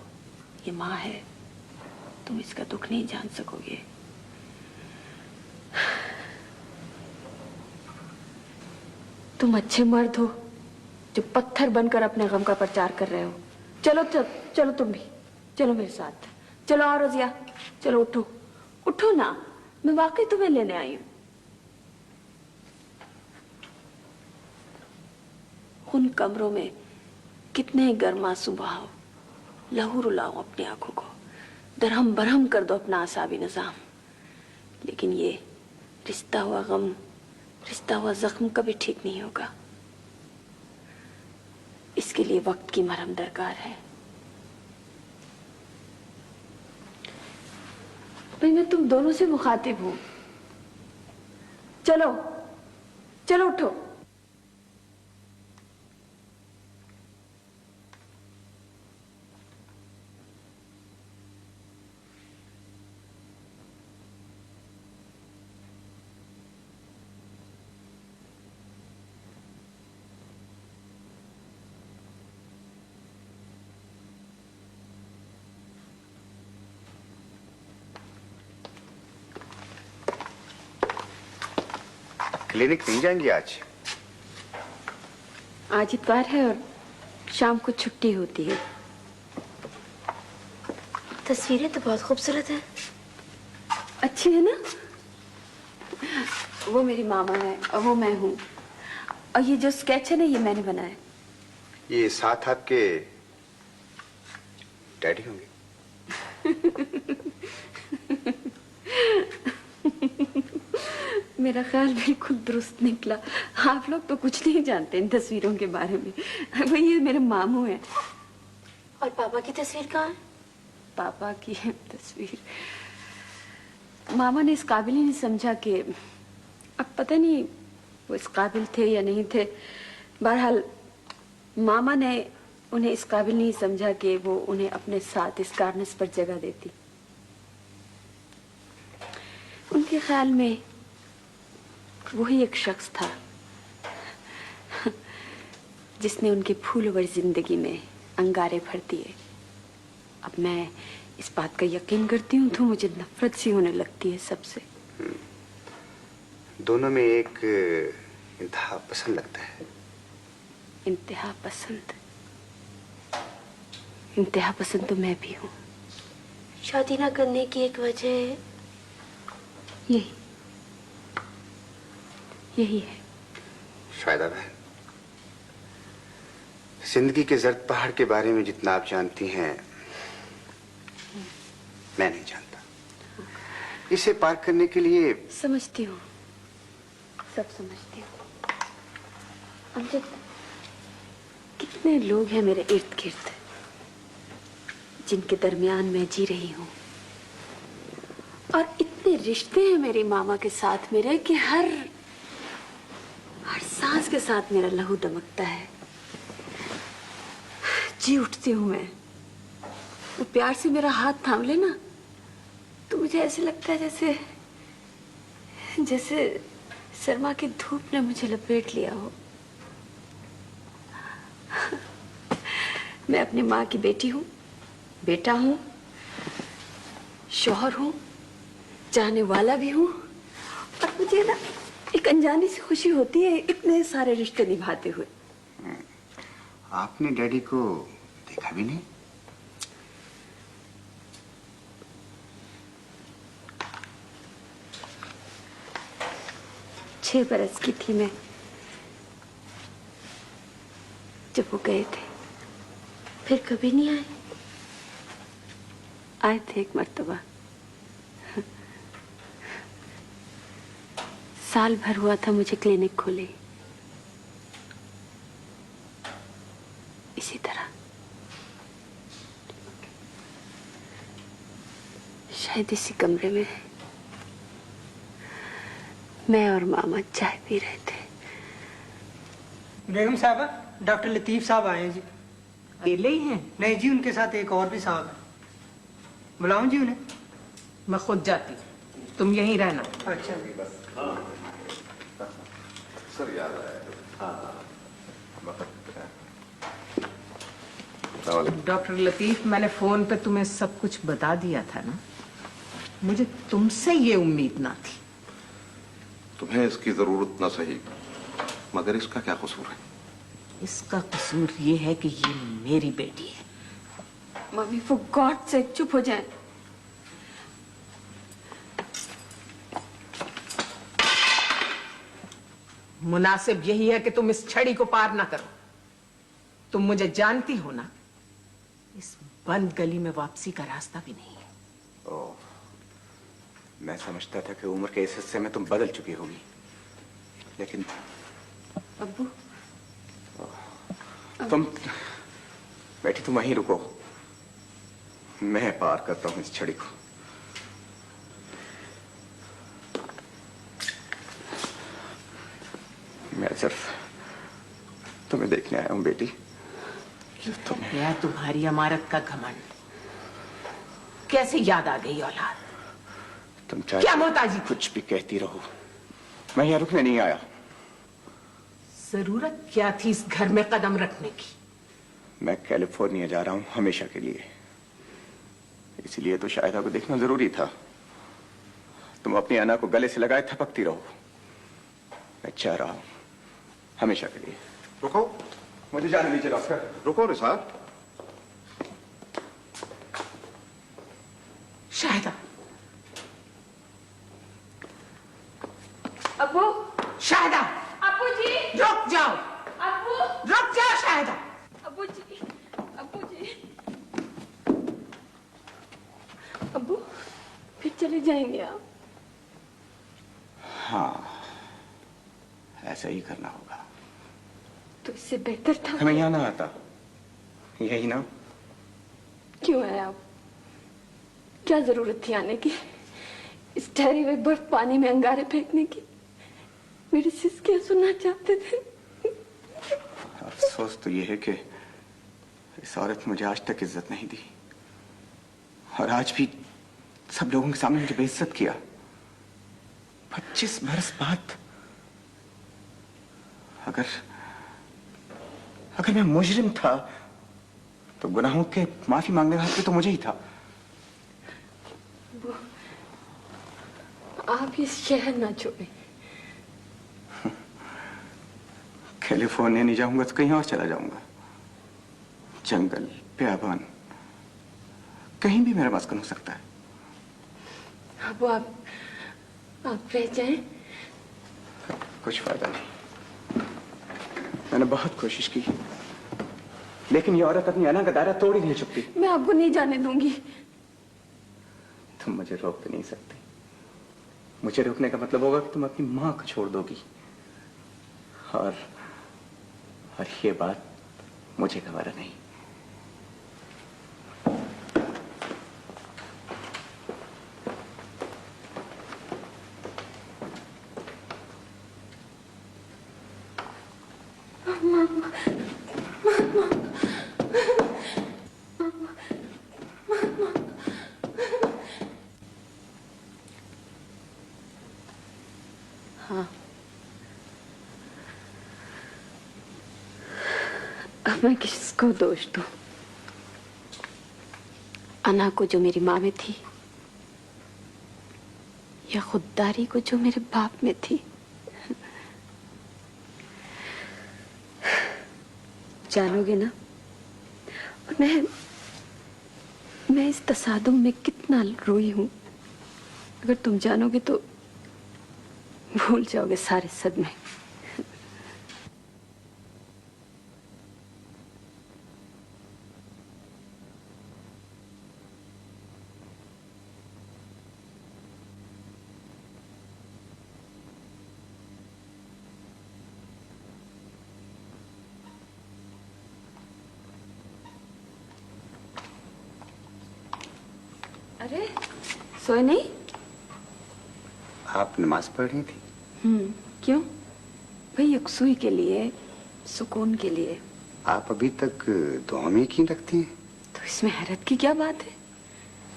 ये माँ है, तुम इसका दुख नहीं जान सकोगे। तुम अच्छे मर्द हो जो पत्थर बनकर अपने गम का प्रचार कर रहे हो। चलो चलो चलो, तुम भी चलो मेरे साथ। चलो आओ रजिया, चलो उठो उठो ना, मैं वाकई तुम्हें लेने आई हूं। उन कमरों में कितने गर्मा सुबह, लहू रुलाओ अपनी आंखों को, दरहम बरहम कर दो अपना आसाबी निजाम, लेकिन ये रिश्ता हुआ गम, रिश्ता हुआ जख्म कभी ठीक नहीं होगा। इसके लिए वक्त की मरहम दरकार है। भाई मैं तुम दोनों से मुखातिब हूं। चलो चलो उठो। क्लिनिक नहीं जाएंगी आज? आज इतवार है और शाम को छुट्टी होती है। तस्वीरें तो बहुत खूबसूरत हैं। अच्छी है ना? वो मेरी मामा है और वो मैं हूँ, और ये जो स्केच है ना, ये मैंने बनाया। ये साथ आपके डैडी होंगे? मेरा ख्याल बिल्कुल दुरुस्त निकला। आप लोग तो कुछ नहीं जानते इन तस्वीरों के बारे में। वो ये मेरे मामू हैं। और पापा की तस्वीर कहाँ है? पापा की तस्वीर मामा ने इस काबिल ही नहीं समझा कि, अब पता नहीं वो इस काबिल थे या नहीं थे। बहरहाल मामा ने उन्हें इस काबिल नहीं समझा कि वो उन्हें अपने साथ इस कार्निस पर जगह देती। उनके ख्याल में वही एक शख्स था जिसने उनकी फूलवर जिंदगी में अंगारे भर दिए। अब मैं इस बात का यकीन करती हूँ तो मुझे नफरत सी होने लगती है सबसे। दोनों में एक इंतहा पसंद लगता है। इंतहा पसंद? इंतहा पसंद तो मैं भी हूँ। शादी ना करने की एक वजह यही है। शायदा बहन, जिंदगी के जर्द पहाड़ के बारे में जितना आप जानती हैं मैं नहीं जानता। इसे पार करने के लिए समझती हूँ, सब समझती हूँ। अमजद, कितने लोग हैं मेरे इर्द गिर्द जिनके दरमियान मैं जी रही हूँ, और इतने रिश्ते हैं मेरी मामा के साथ मेरे कि हर सांस के साथ मेरा लहू दमकता है। जी उठती हूँ मैं। वो प्यार से मेरा हाथ थाम ले ना तो मुझे ऐसे लगता है जैसे जैसे शर्मा की धूप ने मुझे लपेट लिया हो। मैं अपनी माँ की बेटी हूँ, बेटा हूँ, शौहर हूँ, चाहने वाला भी हूँ, और मुझे ना एक अनजानी सी खुशी होती है इतने सारे रिश्ते निभाते हुए। आपने डैडी को देखा भी नहीं? छह बरस की थी मैं जब वो गए थे। फिर कभी नहीं आए? आए थे एक मर्तबा, साल भर हुआ था मुझे क्लिनिक खोले। इसी तरह शायद इसी कमरे में मैं और मामा चाय पी रहे थे। बेगम साहबा, डॉक्टर लतीफ साहब आए हैं जी। अकेले ही हैं? नहीं जी, उनके साथ एक और भी साहब है। बुलाऊं जी उन्हें? मैं खुद जाती, तुम यहीं रहना। अच्छा जी। बस सर याद आया। डॉक्टर लतीफ, मैंने फोन पे तुम्हें सब कुछ बता दिया था ना। मुझे तुमसे ये उम्मीद ना थी। तुम्हें इसकी जरूरत ना सही, मगर इसका क्या कसूर है? इसका कसूर ये है कि ये मेरी बेटी है। मम्मी फॉर गॉड सेक चुप हो जाए। मुनासिब यही है कि तुम इस छड़ी को पार ना करो। तुम मुझे जानती हो ना, इस बंद गली में वापसी का रास्ता भी नहीं है। ओह, मैं समझता था कि उम्र के इस हिस्से में तुम बदल चुकी होगी, लेकिन अब्बू, तुम बैठी, तुम वहीं रुको, मैं पार करता हूं इस छड़ी को। मैं सिर्फ तुम्हें देखने आया हूं बेटी। यह तुम्हारी अमारत का घमंड कैसे याद आ गई औलाद? तुम चाहे क्या मोहताजी? कुछ भी कहती रहो, मैं यहाँ रुकने नहीं आया। जरूरत क्या थी इस घर में कदम रखने की? मैं कैलिफोर्निया जा रहा हूं हमेशा के लिए, इसलिए तो शायदा को देखना जरूरी था। तुम अपनी अना को गले से लगाए थपकती रहो। मैं चाह रहा हूं हमेशा के लिए। रुको, मुझे जाने दीजिए डॉक्टर। रुको रे साहब। शाहिदा। अब्बू, शाहिदा, अब्बू जी, रुक जाओ। अब्बू, रुक जाओ शाहिदा। अब्बू जी, अब्बू जी। अब्बू, फिर चले जाएंगे आप? हाँ, ऐसा ही करना होगा। तो इससे बेहतर था मैं यहाँ ना आता, यही ना। क्यों आए आप? क्या जरूरत थी आने की? इस ठहरी हुए बर्फ पानी में अंगारे फेंकने की? मेरे सिसके सुनना चाहते थे। अफसोस तो यह है कि इस औरत मुझे आज तक इज्जत नहीं दी, और आज भी सब लोगों के सामने मुझे बेइज्जत किया। 25 बरस बाद अगर मैं मुजरिम था तो गुनाहों के माफी मांगने का हक भी तो मुझे ही था। आप ये शहर ना छोड़े। कैलिफोर्निया नहीं जाऊंगा तो कहीं और चला जाऊंगा। जंगल, बियाबान, कहीं भी मेरा मस्कन हो सकता है। अब आप रह जाएं। कुछ फायदा नहीं। मैंने बहुत कोशिश की, लेकिन ये औरत अपनी अना का दायरा तोड़ ही नहीं सकती। मैं आपको नहीं जाने दूंगी। तुम मुझे रोक तो नहीं सकती। मुझे रोकने का मतलब होगा कि तुम अपनी माँ को छोड़ दोगी, और ये बात मुझे गवारा नहीं। हाँ, अब मैं किसको दोष दूं? अना को जो मेरी माँ में थी, या खुददारी को जो मेरे बाप में थी? जानोगे ना, और मैं इस तसादुम में कितना रोई हूं। अगर तुम जानोगे तो भूल जाओगे सारे सदमे। अरे सोए नहीं? आप नमाज पढ़ रही थी? क्यों? भाई यकसुई के लिए, सुकून के लिए। आप अभी तक दुआ में यकीन रखती हैं? तो इसमें हैरत की क्या बात है?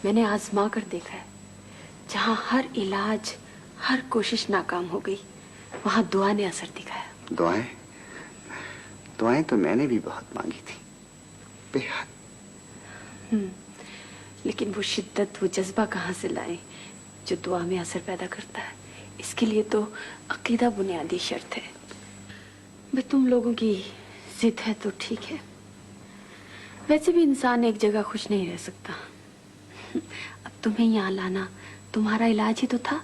मैंने आजमा कर देखा है, जहाँ हर इलाज, हर कोशिश नाकाम हो गई, वहाँ दुआ ने असर दिखाया। दुआएं? दुआएं तो मैंने भी बहुत मांगी थी, बेहद। लेकिन वो शिद्दत, वो जज्बा कहाँ से लाए जो दुआ में असर पैदा करता है? इसके लिए तो अकीदा बुनियादी शर्त है। भाई तुम लोगों की जिद है तो ठीक है, वैसे भी इंसान एक जगह खुश नहीं रह सकता। अब तुम्हें यहाँ लाना तुम्हारा इलाज ही तो था।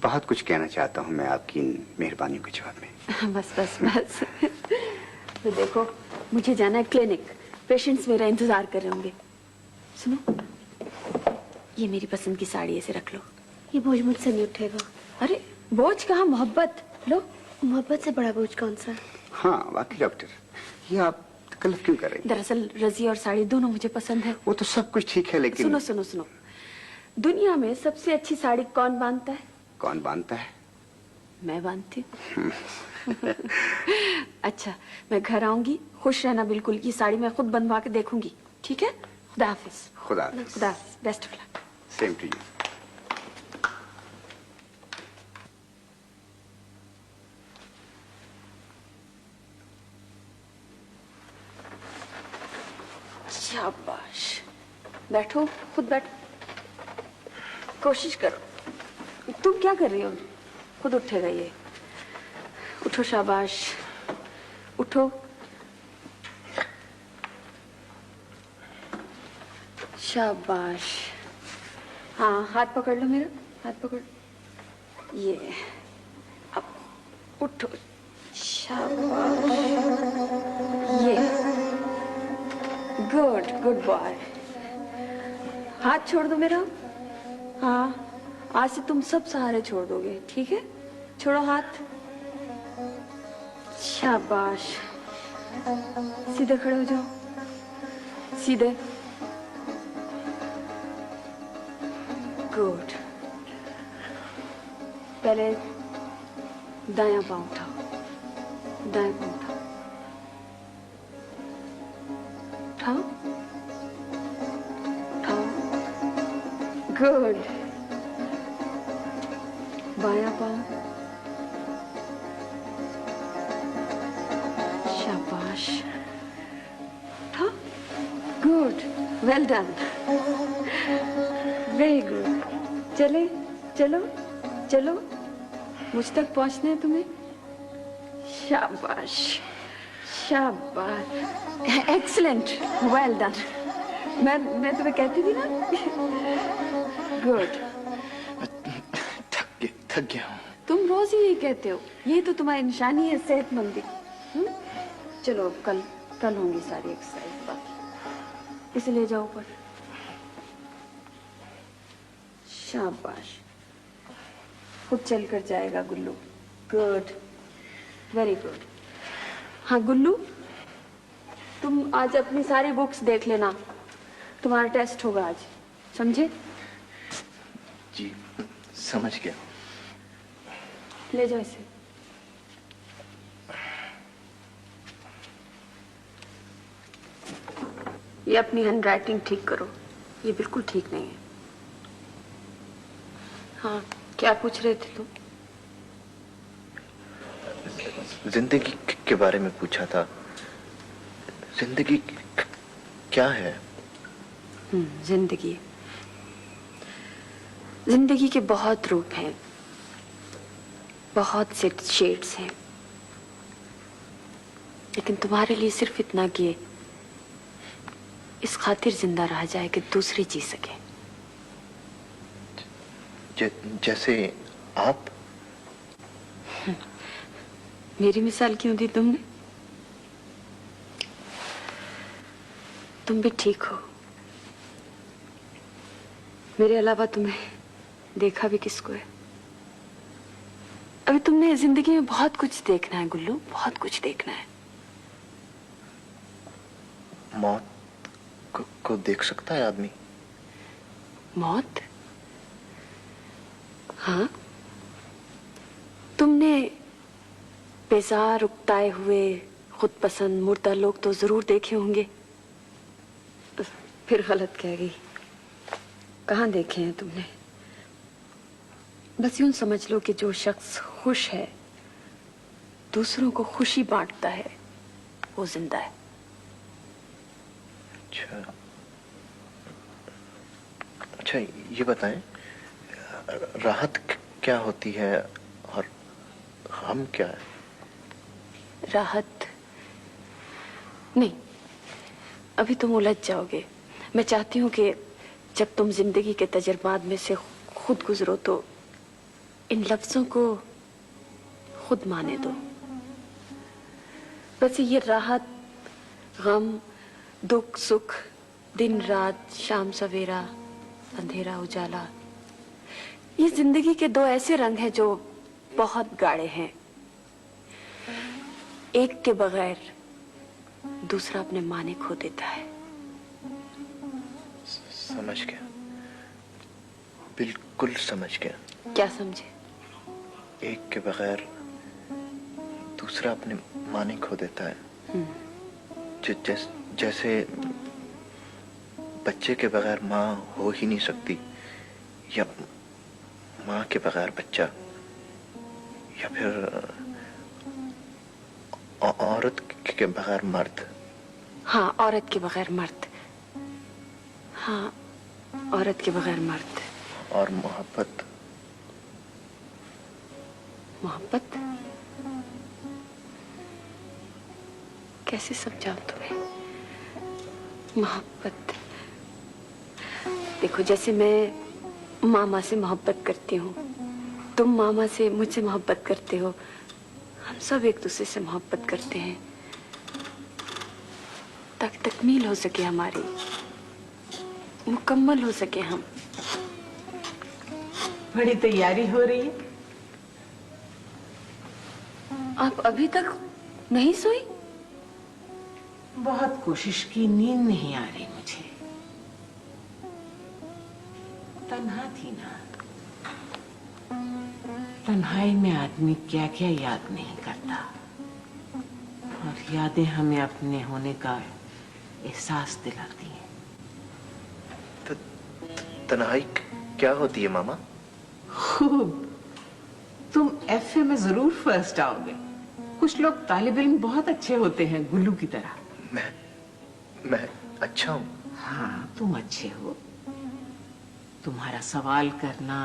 बहुत कुछ कहना चाहता हूँ मैं आपकी इन मेहरबानियों के जवाब में। बस बस बस। तो देखो, मुझे जाना है क्लिनिक, पेशेंट्स मेरा इंतजार कर रहे होंगे। सुनो, ये मेरी पसंद की साड़ी ऐसे रख लो। ये बोझ मुझसे नहीं उठेगा। अरे बोझ कहाँ, मोहब्बत लो। मोहब्बत से बड़ा बोझ कौन सा है? हाँ वाकई डॉक्टर, ये आप तकल्लुफ क्यों कर रही हैं? दरअसल रजी और साड़ी दोनों मुझे पसंद है। वो तो सब कुछ ठीक है, लेकिन सुनो सुनो सुनो, दुनिया में सबसे अच्छी साड़ी कौन बांधता है? कौन बांधता है? मैं बांधती हूँ। अच्छा, मैं घर आऊंगी, खुश रहना बिल्कुल। ये साड़ी मैं खुद बनवा के देखूंगी, ठीक है? खुदा हाफिज। खुदा हाफिज। खुदा हाफिज, best of luck. Same to you. शाबाश, बैठो, खुद बैठो, कोशिश करो। तुम क्या कर रही हो? खुद उठेगा ये। उठो, शाबाश, उठो। शाबाश। हाँ, हाथ पकड़ लो मेरा, हाथ पकड़। ये अब उठो, शाबाश। ये गुड, गुड बॉय। हाथ छोड़ दो मेरा। हाँ, आज से तुम सब सहारे छोड़ दोगे, ठीक है? छोड़ो हाथ। शाबाश। सीधे खड़े हो जाओ, सीधे। गुड। पहले दायां पाँव उठाओ, दायां पाँव उठाओ, उठाओ, उठाओ। गुड। बायां पाँव। शाबाश। उठाओ। Good, well done, very good. चले, चलो चलो, मुझ तक पहुंचना है तुम्हें। शाबाश, शाबाश, एक्सीलेंट, वेल डन। मैं तुम्हें कहती थी ना। गुड। थक गया हूँ। तुम रोज ही यही कहते हो, ये तो तुम्हारी निशानी है सेहतमंदी। चलो कल होंगी सारी एक्सरसाइज बाकी, इसे ले जाओ ऊपर। शाबाश, खुद चल कर जाएगा गुल्लू। Good, very good. हाँ गुल्लू, तुम आज अपनी सारी बुक्स देख लेना, तुम्हारा टेस्ट होगा आज, समझे? जी समझ गया। ले जाओ इसे। ये अपनी हैंडराइटिंग ठीक करो, ये बिल्कुल ठीक नहीं है। हाँ, क्या पूछ रहे थे तुम? जिंदगी के बारे में पूछा था। जिंदगी क्या है? जिंदगी, जिंदगी के बहुत रूप हैं, बहुत से शेड्स हैं, लेकिन तुम्हारे लिए सिर्फ इतना कि इस खातिर जिंदा रहा जाए कि दूसरे जी सके। जैसे आप? मेरी मिसाल क्यों दी तुमने? तुम भी ठीक हो, मेरे अलावा तुम्हें देखा भी किसको है? अभी तुमने जिंदगी में बहुत कुछ देखना है गुल्लू, बहुत कुछ देखना है। मौत को देख सकता है आदमी? मौत? हाँ, तुमने बेजार उकताए हुए खुद पसंद मुर्दा लोग तो जरूर देखे होंगे। फिर गलत कह गई। कहाँ देखे हैं तुमने? बस यूं समझ लो कि जो शख्स खुश है, दूसरों को खुशी बांटता है, वो जिंदा है। अच्छा, ये बताएं, राहत क्या होती है और गम क्या है? राहत नहीं, अभी तुम उलझ जाओगे। मैं चाहती हूँ कि जब तुम जिंदगी के तजुर्बात में से खुद गुजरो तो इन लफ्जों को खुद माने दो। बस ये राहत, गम, दुख, सुख, दिन रात, शाम सवेरा, अंधेरा उजाला, ये जिंदगी के दो ऐसे रंग हैं जो बहुत गाढ़े हैं। एक के बगैर दूसरा अपने माने खो देता है। समझ गया, बिल्कुल समझ गया। क्या समझे? एक के बगैर दूसरा अपने माने खो देता है। जैसे बच्चे के बगैर माँ हो ही नहीं सकती, या माँ के बगैर बच्चा, या फिर औरत के बगैर मर्द। हाँ, औरत के बगैर मर्द। हाँ, औरत के बगैर मर्द। और मोहब्बत? मोहब्बत कैसे समझाऊं तुम्हें? मोहब्बत देखो, जैसे मैं मामा से मोहब्बत करती हूँ, तुम मामा से मुझसे मोहब्बत करते हो, हम सब एक दूसरे से मोहब्बत करते हैं ताकि तकमील हो सके हमारी, मुकम्मल हो सके हम। बड़ी तैयारी हो रही है। आप अभी तक नहीं सोई? बहुत कोशिश की, नींद नहीं आ रही मुझे। तन्हा थी ना, तन्हाई में आदमी क्या क्या याद नहीं करता, और यादें हमें अपने होने का एहसास दिलाती हैं। तन्हाई क्या होती है मामा? खूब, तुम एफए में जरूर फर्स्ट आओगे। कुछ लोग तालिब इल्म बहुत अच्छे होते हैं, गुल्लू की तरह। मैं अच्छा हूँ? हाँ, तुम अच्छे हो। तुम्हारा सवाल करना,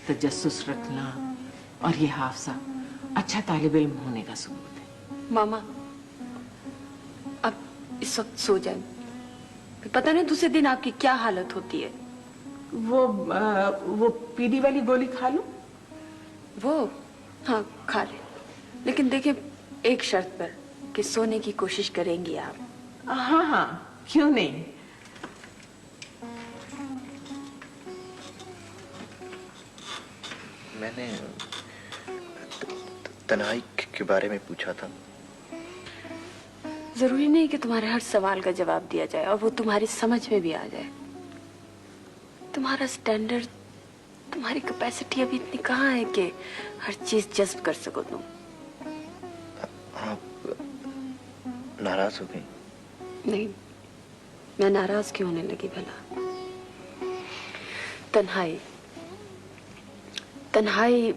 तजस्सुस रखना और ये हाफजा अच्छा तालिब इल्म होने का सबूत है। मामा, अब इस वक्त सो जाए, पता नहीं दूसरे दिन आपकी क्या हालत होती है। वो पीडी वाली गोली खा लूं? वो हाँ, खा ले, लेकिन देखिए एक शर्त पर कि सोने की कोशिश करेंगी आप। हाँ हाँ, क्यों नहीं। मैंने तन्हाई के बारे में पूछा था। जरूरी नहीं कि तुम्हारे हर सवाल का जवाब दिया जाए और वो तुम्हारी समझ में भी आ जाए। तुम्हारा स्टैंडर्ड, तुम्हारी कैपेसिटी अभी इतनी कहाँ है कि हर चीज जज्ब कर सको तुम। आप नाराज हो गई? नहीं, मैं नाराज क्यों होने लगी भला? तन्हाई, तन्हाई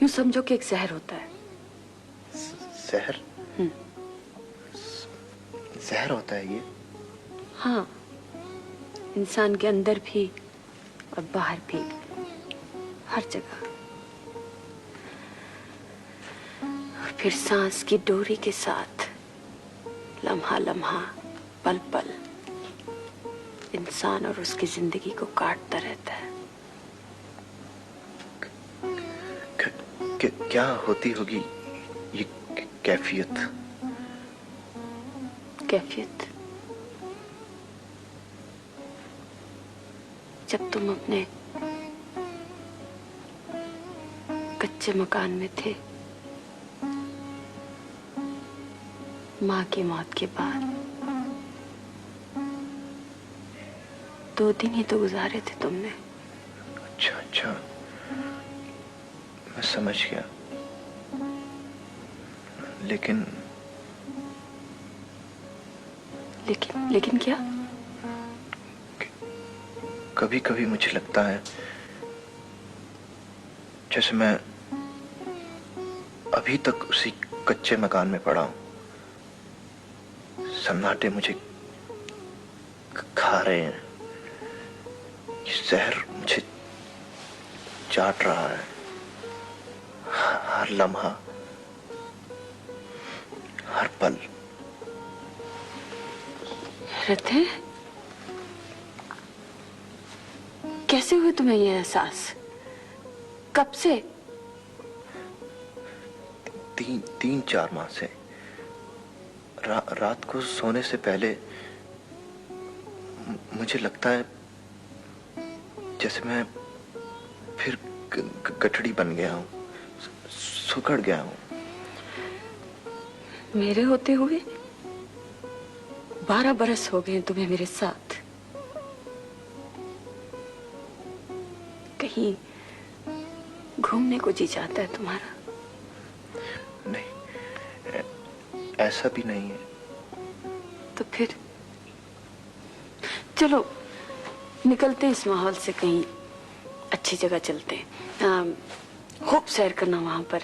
यूं समझो कि एक जहर होता है। जहर? जहर होता है ये? हाँ, इंसान के अंदर भी और बाहर भी, हर जगह। फिर सांस की डोरी के साथ लम्हा लम्हा, पल पल इंसान और उसकी जिंदगी को काटता रहता है। क्या होती होगी ये कैफियत? कैफियत? जब तुम अपने कच्चे मकान में थे, माँ की मौत के बाद, 2 दिन ही तो गुजारे थे तुमने। अच्छा अच्छा, मैं समझ गया। लेकिन लेकिन क्या? कभी कभी मुझे लगता है जैसे मैं अभी तक उसी कच्चे मकान में पड़ा हूं। सन्नाटे मुझे खा रहे हैं, ये जहर मुझे चाट रहा है। हर लम्हा, हर पल। हृदय, कैसे हुए तुम्हें ये एहसास? कब से? 3-4 माह से। रात को सोने से पहले मुझे लगता है जैसे मैं फिर गठड़ी बन गया हूं, सुकड़ गया हूं। मेरे होते हुए 12 बरस हो गए तुम्हें मेरे साथ। कहीं घूमने को जी चाहता है तुम्हारा? नहीं, ऐसा भी नहीं है। तो फिर चलो निकलते इस माहौल से, कहीं अच्छी जगह चलते हैं। खूब सैर करना वहां पर।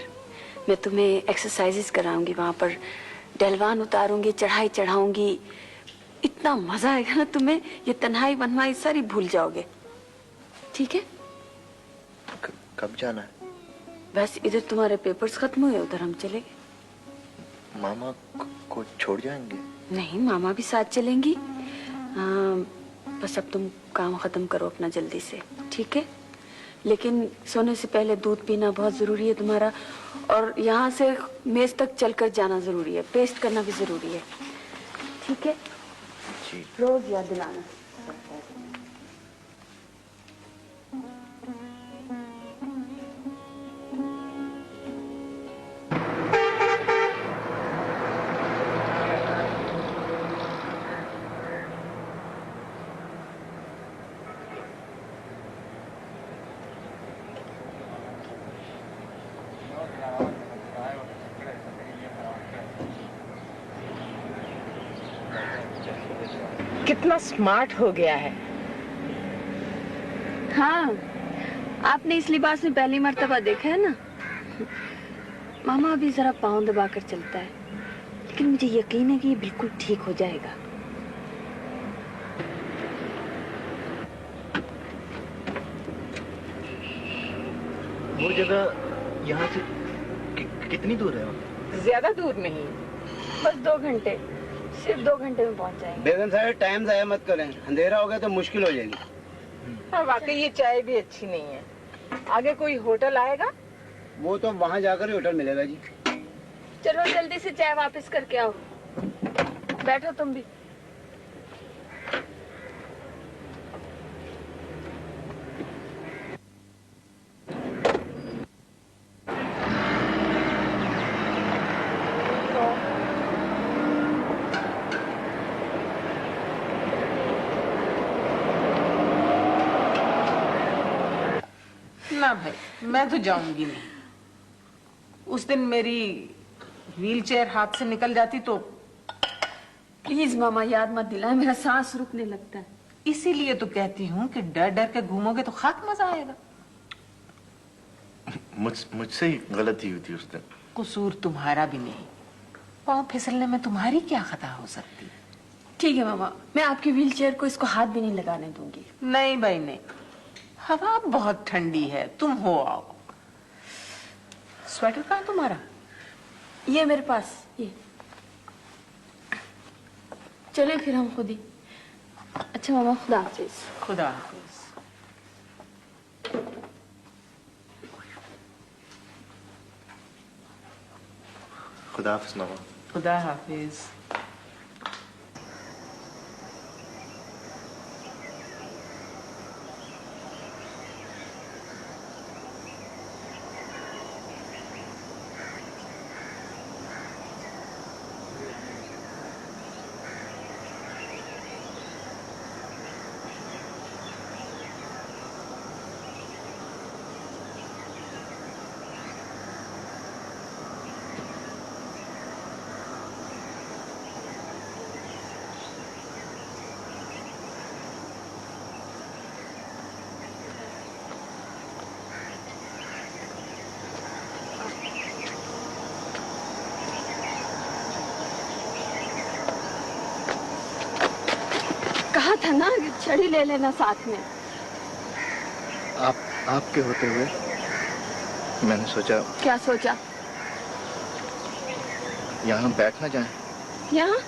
मैं तुम्हें एक्सरसाइजेस कराऊंगी, वहां पर डहलवान उतारूंगी, चढ़ाई चढ़ाऊंगी। इतना मजा आएगा ना तुम्हें, ये तन्हाई बनवाई सारी भूल जाओगे। ठीक है? कब जाना है? बस इधर तुम्हारे पेपर्स खत्म हुए, उधर हम चले गए। मामा को छोड़ जाएंगे? नहीं, मामा भी साथ चलेंगी। बस अब तुम काम खत्म करो अपना जल्दी से, ठीक है? लेकिन सोने से पहले दूध पीना बहुत जरूरी है तुम्हारा, और यहाँ से मेज तक चलकर जाना जरूरी है, पेस्ट करना भी जरूरी है, ठीक है? जी। रोज याद दिलाना। कितना स्मार्ट हो गया है। हाँ, आपने इस लिबास में पहली मर्तबा देखा है ना? मामा अभी जरा पाँव दबाकर चलता है, लेकिन मुझे यकीन है कि ये बिल्कुल ठीक हो जाएगा। वो जगह यहाँ से कितनी दूर है? ज्यादा दूर नहीं, बस 2 घंटे, सिर्फ 2 घंटे में पहुंच जाएंगे। बेगम साहब टाइम जाया मत करें, अंधेरा हो गया तो मुश्किल हो जाएगी। हाँ, वाकई ये चाय भी अच्छी नहीं है। आगे कोई होटल आएगा? वो तो वहाँ जाकर ही होटल मिलेगा जी। चलो जल्दी से चाय वापस करके आओ। बैठो तुम भी। ना भाई, मैं तो जाऊंगी नहीं। उस दिन मेरी व्हीलचेयर हाथ से निकल जाती तो। प्लीज मामा याद मत दिलाए, मेरा सांस रुकने लगता है। इसीलिए तो कहती हूँ कि डर डर के घूमोगे तो खाक मजा आएगा। मुझसे ही गलती हुई थी उस दिन। कसूर तुम्हारा भी नहीं, पाँव फिसलने में तुम्हारी क्या खता हो सकती। ठीक है मामा, मैं आपकी व्हीलचेयर को इसको हाथ भी नहीं लगाने दूंगी। नहीं भाई नहीं, हवा बहुत ठंडी है, तुम हो आओ। स्वेटर कहाँ तुम्हारा? ये मेरे पास, ये। चले फिर हम खुद ही। अच्छा मामा, खुदा हाफिज। खुदा हाफिज। खुदा हाफिज मामा। खुदा हाफिज। था ना कि छड़ी ले लेना साथ में। आपके होते हुए मैंने सोचा। क्या सोचा? यहाँ बैठ ना जाए। यहाँ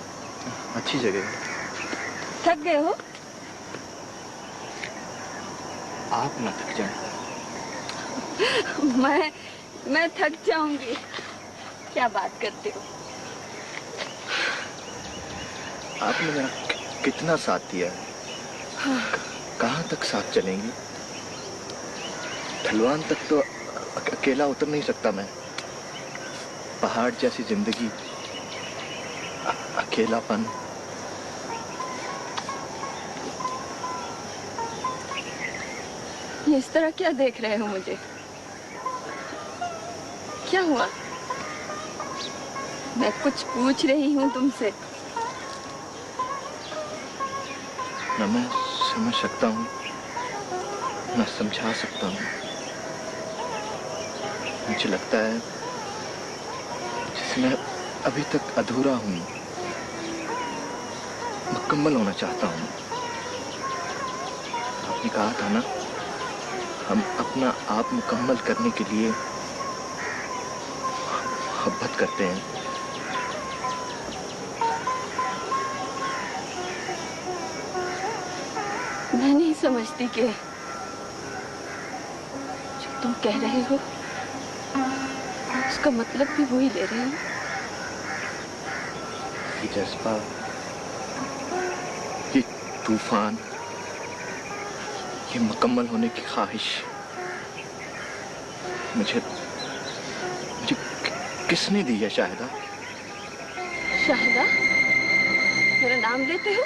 अच्छी जगह है। थक गए हो? आप ना थक जाए। मैं थक जाऊंगी। क्या बात करते हो? आपने मेरा कितना साथ दिया है। कहाँ तक साथ चलेंगी? ढलवान तक तो अकेला उतर नहीं सकता मैं। पहाड़ जैसी जिंदगी, अकेलापन। ये इस तरह क्या देख रहे हो मुझे? क्या हुआ? मैं कुछ पूछ रही हूँ तुमसे। न मैं समझ सकता हूँ, न समझा सकता हूँ। मुझे लगता है जैसे मैं अभी तक अधूरा हूँ, मुकम्मल होना चाहता हूँ। आपने कहा था ना, हम अपना आप मुकम्मल करने के लिए मोहब्बत करते हैं। मैं नहीं समझती कि जो तुम कह रहे हो उसका मतलब भी वही ले रहे हो। ये जज्बा, ये तूफान, ये मुकम्मल होने की ख्वाहिश मुझे किसने दी है शाहिदा? शाहिदा? मेरा नाम लेते हो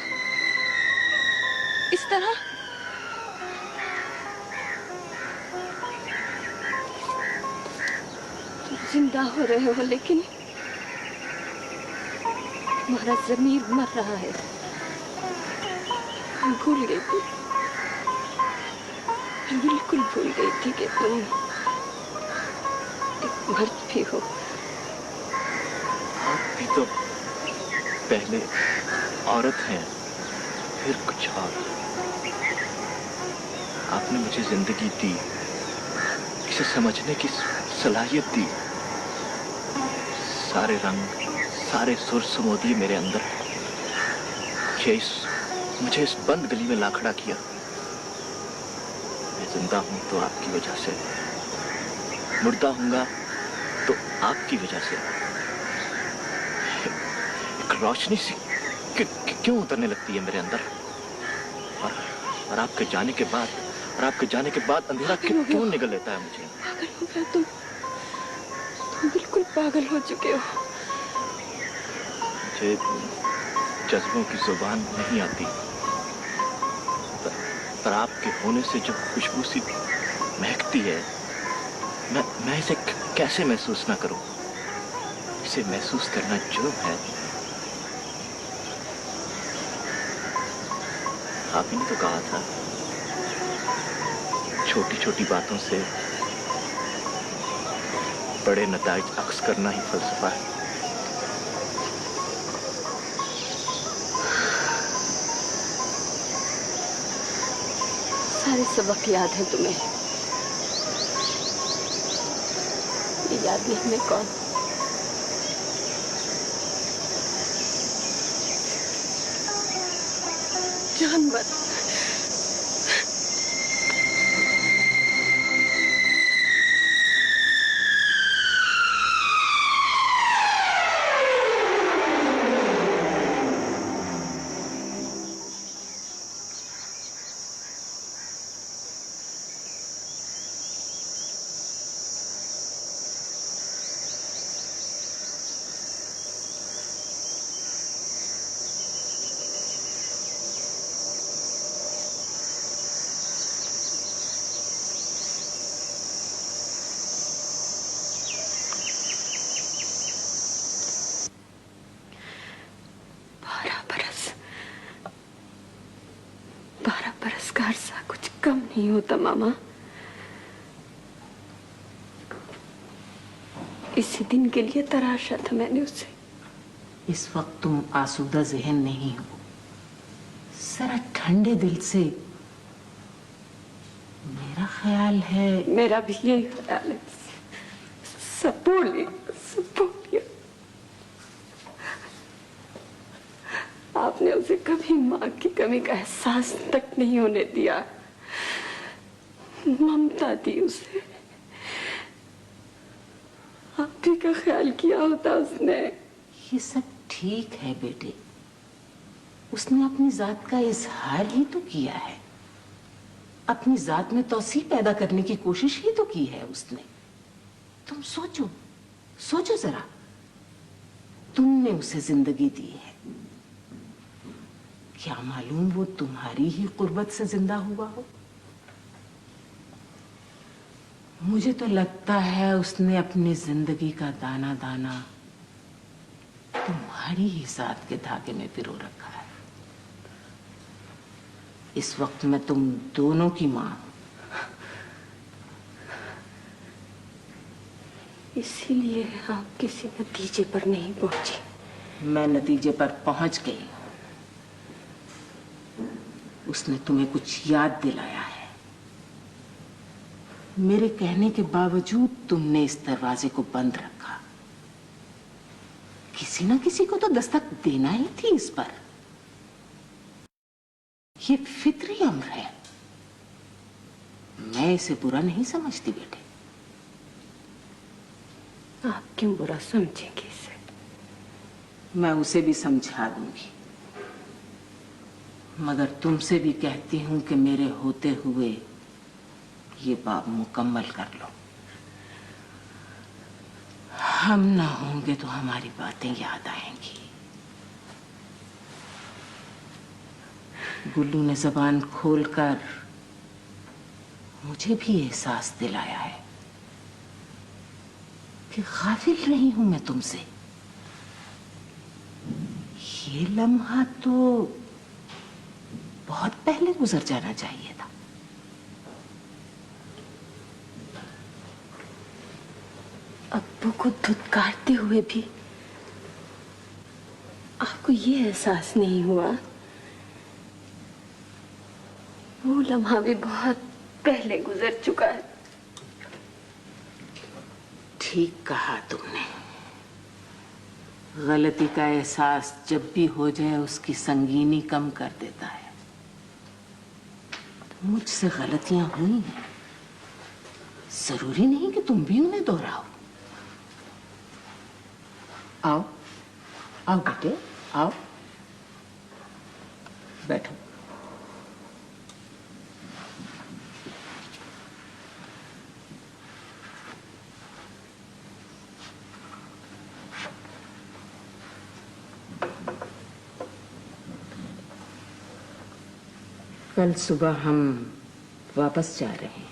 इस तरह? तुम जिंदा हो रहे हो लेकिन तुम्हारा ज़मीर मर रहा है। मैं भूल गई थी, मैं बिल्कुल भूल गई थी कि तुम एक मर्द भी हो। आप भी तो पहले औरत हैं, फिर कुछ और। आपने मुझे जिंदगी दी, इसे समझने की सलाहियत दी। सारे रंग, सारे सुर समोदिए मेरे अंदर। मुझे इस बंद गली में ला खड़ा किया। मैं जिंदा हूं तो आपकी वजह से, मुर्दा हूंगा तो आपकी वजह से। एक रोशनी सी क्यों उतरने लगती है मेरे अंदर, और आपके जाने के बाद, अंधेरा क्यों निगल लेता है मुझे। पागल हो गया तुम बिल्कुल पागल हो चुके हो। मुझे जज्बों की जुबान नहीं आती, पर आपके होने से जो खुशबू सी महकती है, मैं इसे कैसे महसूस ना करूं? इसे महसूस करना जुर्म है। आप ही ने तो कहा था, छोटी छोटी बातों से बड़े नताइज अक्स करना ही फलसफा है। सारे सबक याद है तुम्हें? ये याद नहीं मैं कौन? जानवर। नहीं होता मामा। इसी दिन के लिए तराशा था मैंने उसे। इस वक्त तुम आसूदा ज़हन नहीं हो, जरा ठंडे दिल से, मेरा ख्याल है। मेरा भी यही ख्याल है। सब बोलिए, सब बोलिए। आपने उसे कभी माँ की कमी का एहसास तक नहीं होने दिया। ममता दी उसे। आप भी का ख्याल किया होता उसने। ये सब ठीक है बेटे, उसने अपनी जात का इजहार ही तो किया है, अपनी जात में तौसीह पैदा करने की कोशिश ही तो की है उसने। तुम सोचो, सोचो जरा, तुमने उसे जिंदगी दी है, क्या मालूम वो तुम्हारी ही कुर्बत से जिंदा हुआ हो। मुझे तो लगता है उसने अपनी जिंदगी का दाना दाना तुम्हारी ही जात के धागे में पिरो रखा है। इस वक्त मैं तुम दोनों की मां हूं। इसीलिए आप किसी नतीजे पर नहीं पहुंची। मैं नतीजे पर पहुंच गई। उसने तुम्हें कुछ याद दिलाया है। मेरे कहने के बावजूद तुमने इस दरवाजे को बंद रखा। किसी ना किसी को तो दस्तक देना ही थी इस पर। ये फितरी अम्र है, मैं इसे बुरा नहीं समझती बेटे। आप क्यों बुरा समझेंगे इसे? मैं उसे भी समझा दूंगी, मगर तुमसे भी कहती हूं कि मेरे होते हुए ये बात मुकम्मल कर लो। हम ना होंगे तो हमारी बातें याद आएंगी। गुल्लू ने जबान खोलकर मुझे भी एहसास दिलाया है कि गाफिल रही हूं मैं तुमसे। ये लम्हा तो बहुत पहले गुजर जाना चाहिए था। अब्बू को धुतकारते हुए भी आपको ये एहसास नहीं हुआ? वो लम्हा भी बहुत पहले गुजर चुका है। ठीक कहा तुमने। गलती का एहसास जब भी हो जाए उसकी संगीनी कम कर देता है। मुझसे गलतियां हुई हैं, जरूरी नहीं कि तुम भी उन्हें दोहराओ। आओ आओ बेटे, आओ बैठो। कल सुबह हम वापस जा रहे हैं।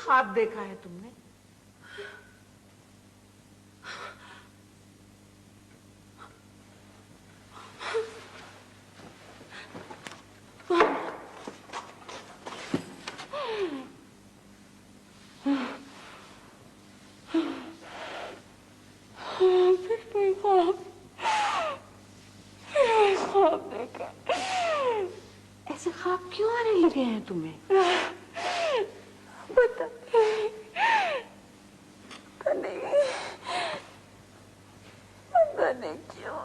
ख्वाब देखा है तुमने? ऐसे ख्वाब क्यों आने लगे हैं तुम्हें? पता नहीं क्यों।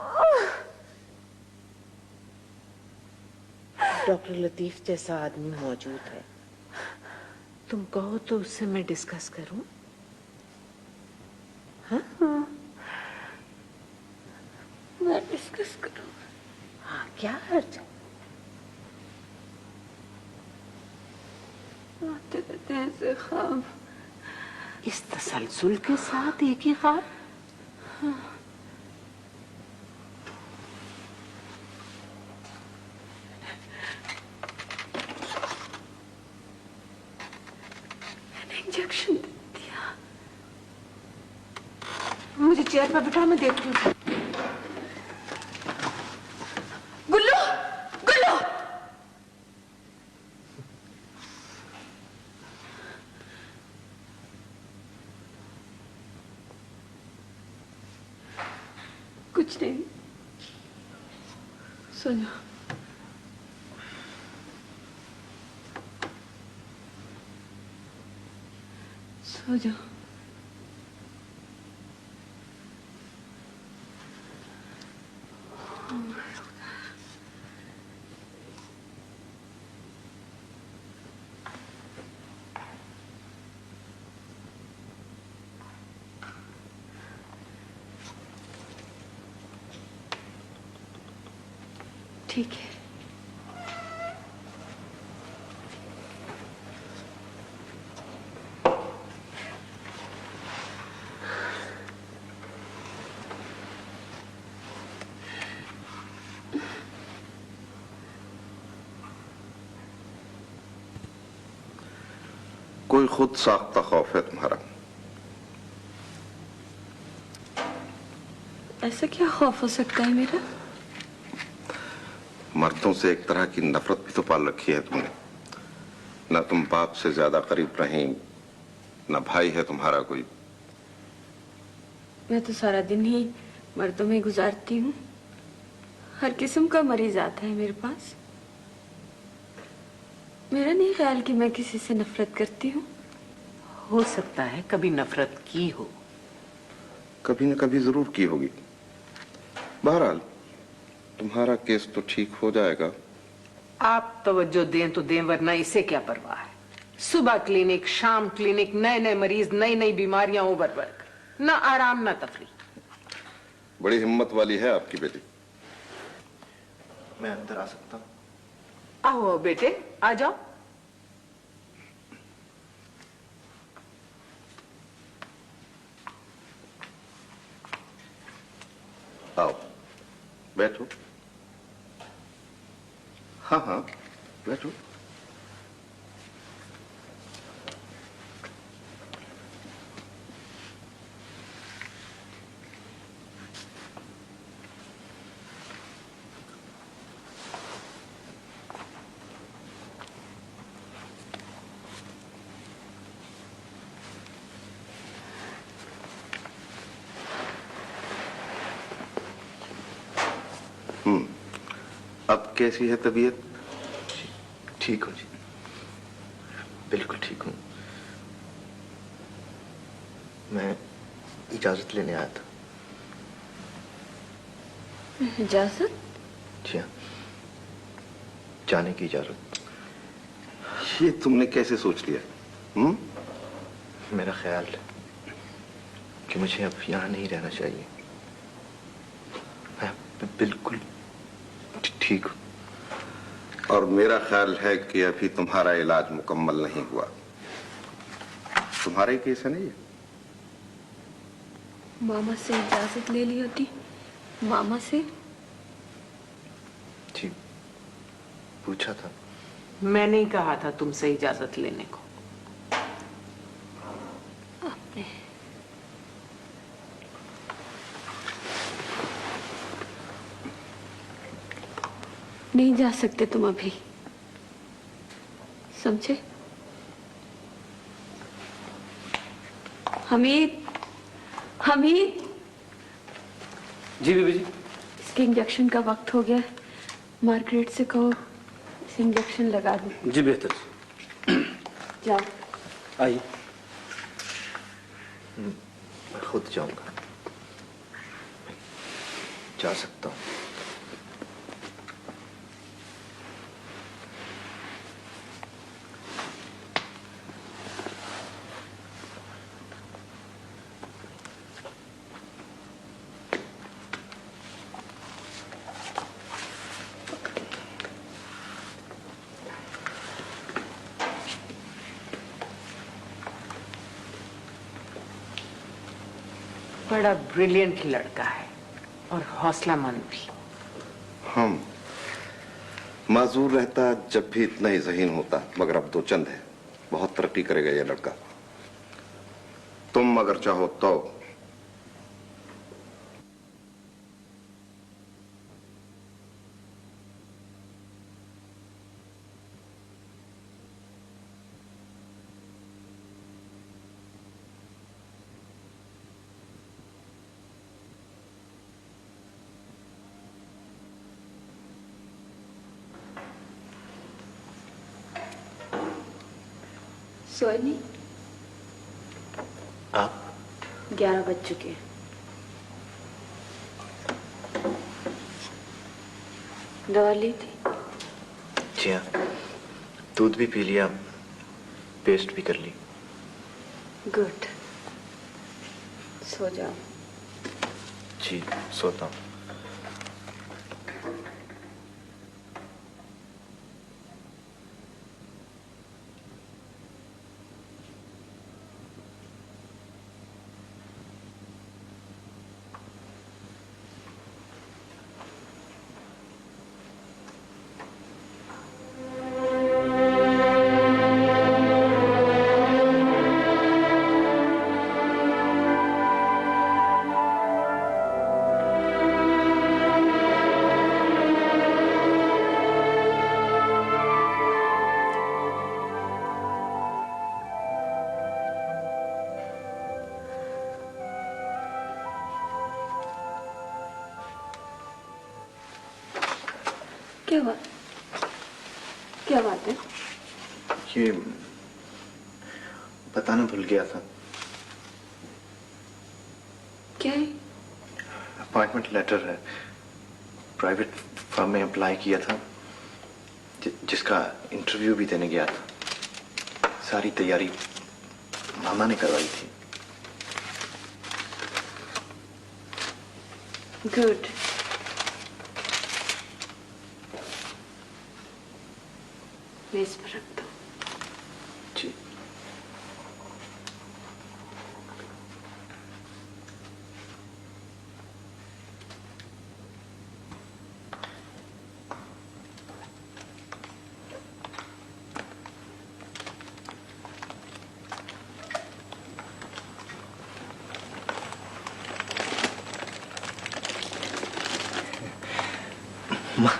डॉक्टर लतीफ जैसा आदमी मौजूद है, तुम कहो तो उससे मैं डिस्कस करूं? हाँ? मैं डिस्कस करूं। हाँ, क्या हर्ज है? आते रहते हैं ऐसे ख्वाब। इस तसलसल के साथ एक ही ख्वाब? हाँ। मैंने इंजेक्शन दे दिया। मुझे चेयर पर बिठा, मैं देखती हूँ। गुल्लू, गुल्लू। कुछ नहीं, सो जाओ। सो जाओ। ठीक है। कोई खुद साख्ता खौफ है तुम्हारा? ऐसा क्या खौफ हो सकता है मेरा? मर्दों से एक तरह की नफरत भी तो पाल रखी है तुमने। ना तुम बाप से ज्यादा करीब रही, ना भाई है तुम्हारा कोई। मैं तो सारा दिन ही मर्दों में गुजारती हूँ। हर किस्म का मरीज आता है मेरे पास। मेरा नहीं ख्याल कि मैं किसी से नफरत करती हूँ। हो सकता है कभी नफरत की हो। कभी न कभी जरूर की होगी। बहरहाल तुम्हारा केस तो ठीक हो जाएगा। आप तवज्जो दें तो दें, वरना इसे क्या परवाह है। सुबह क्लिनिक, शाम क्लिनिक, नए नए मरीज, नई नई बीमारियां, ओवरवर्क, ना आराम ना तफरी। बड़ी हिम्मत वाली है आपकी बेटी। मैं अंदर आ सकता हूँ? आओ बेटे, आ जाओ। आओ बैठो। हाँ हाँ बैठो। अब कैसी है तबीयत? ठीक हूँ जी, बिल्कुल ठीक हूँ। मैं इजाजत लेने आया था। इजाजत? जी हाँ, जाने की इजाजत। ये तुमने कैसे सोच लिया? मेरा ख्याल है कि मुझे अब यहाँ नहीं रहना चाहिए। मैं बिल्कुल ठीक हूँ। और मेरा ख्याल है कि अभी तुम्हारा इलाज मुकम्मल नहीं हुआ। तुम्हारा ही केस है नहीं ये? मामा से इजाजत ले ली होती। मामा से? जी, पूछा था। मैंने ही कहा था तुमसे इजाजत लेने को। नहीं जा सकते तुम अभी, समझे? हमीद, हमीद। जी बीबी जी। इसके इंजेक्शन का वक्त हो गया है, मार्गरेट से कहो इसे इंजेक्शन लगा दो। जी बेहतर। जाओ। आइए। मैं खुद जाऊंगा, जा सकता हूँ। बड़ा ब्रिलियंट लड़का है और हौसलामंद भी। हम माजूर रहता जब भी इतना ही ज़हीन होता, मगर अब दो चंद है। बहुत तरक्की करेगा ये लड़का। तुम अगर चाहो तो। सोए नहीं? आप? 11 बज चुके हैं। दवा ली थी? जी हाँ, दूध भी पी लिया, पेस्ट भी कर ली। गुड, सो जाओ। जी सोता हूँ। क्या बात? क्या बात है? ये बताना भूल गया था। क्या है? अपॉइंटमेंट लेटर है, प्राइवेट फर्म में अप्लाई किया था, जिसका इंटरव्यू भी देने गया था। सारी तैयारी मामा ने करवाई थी। गुड। मेज पर रख दो। जी।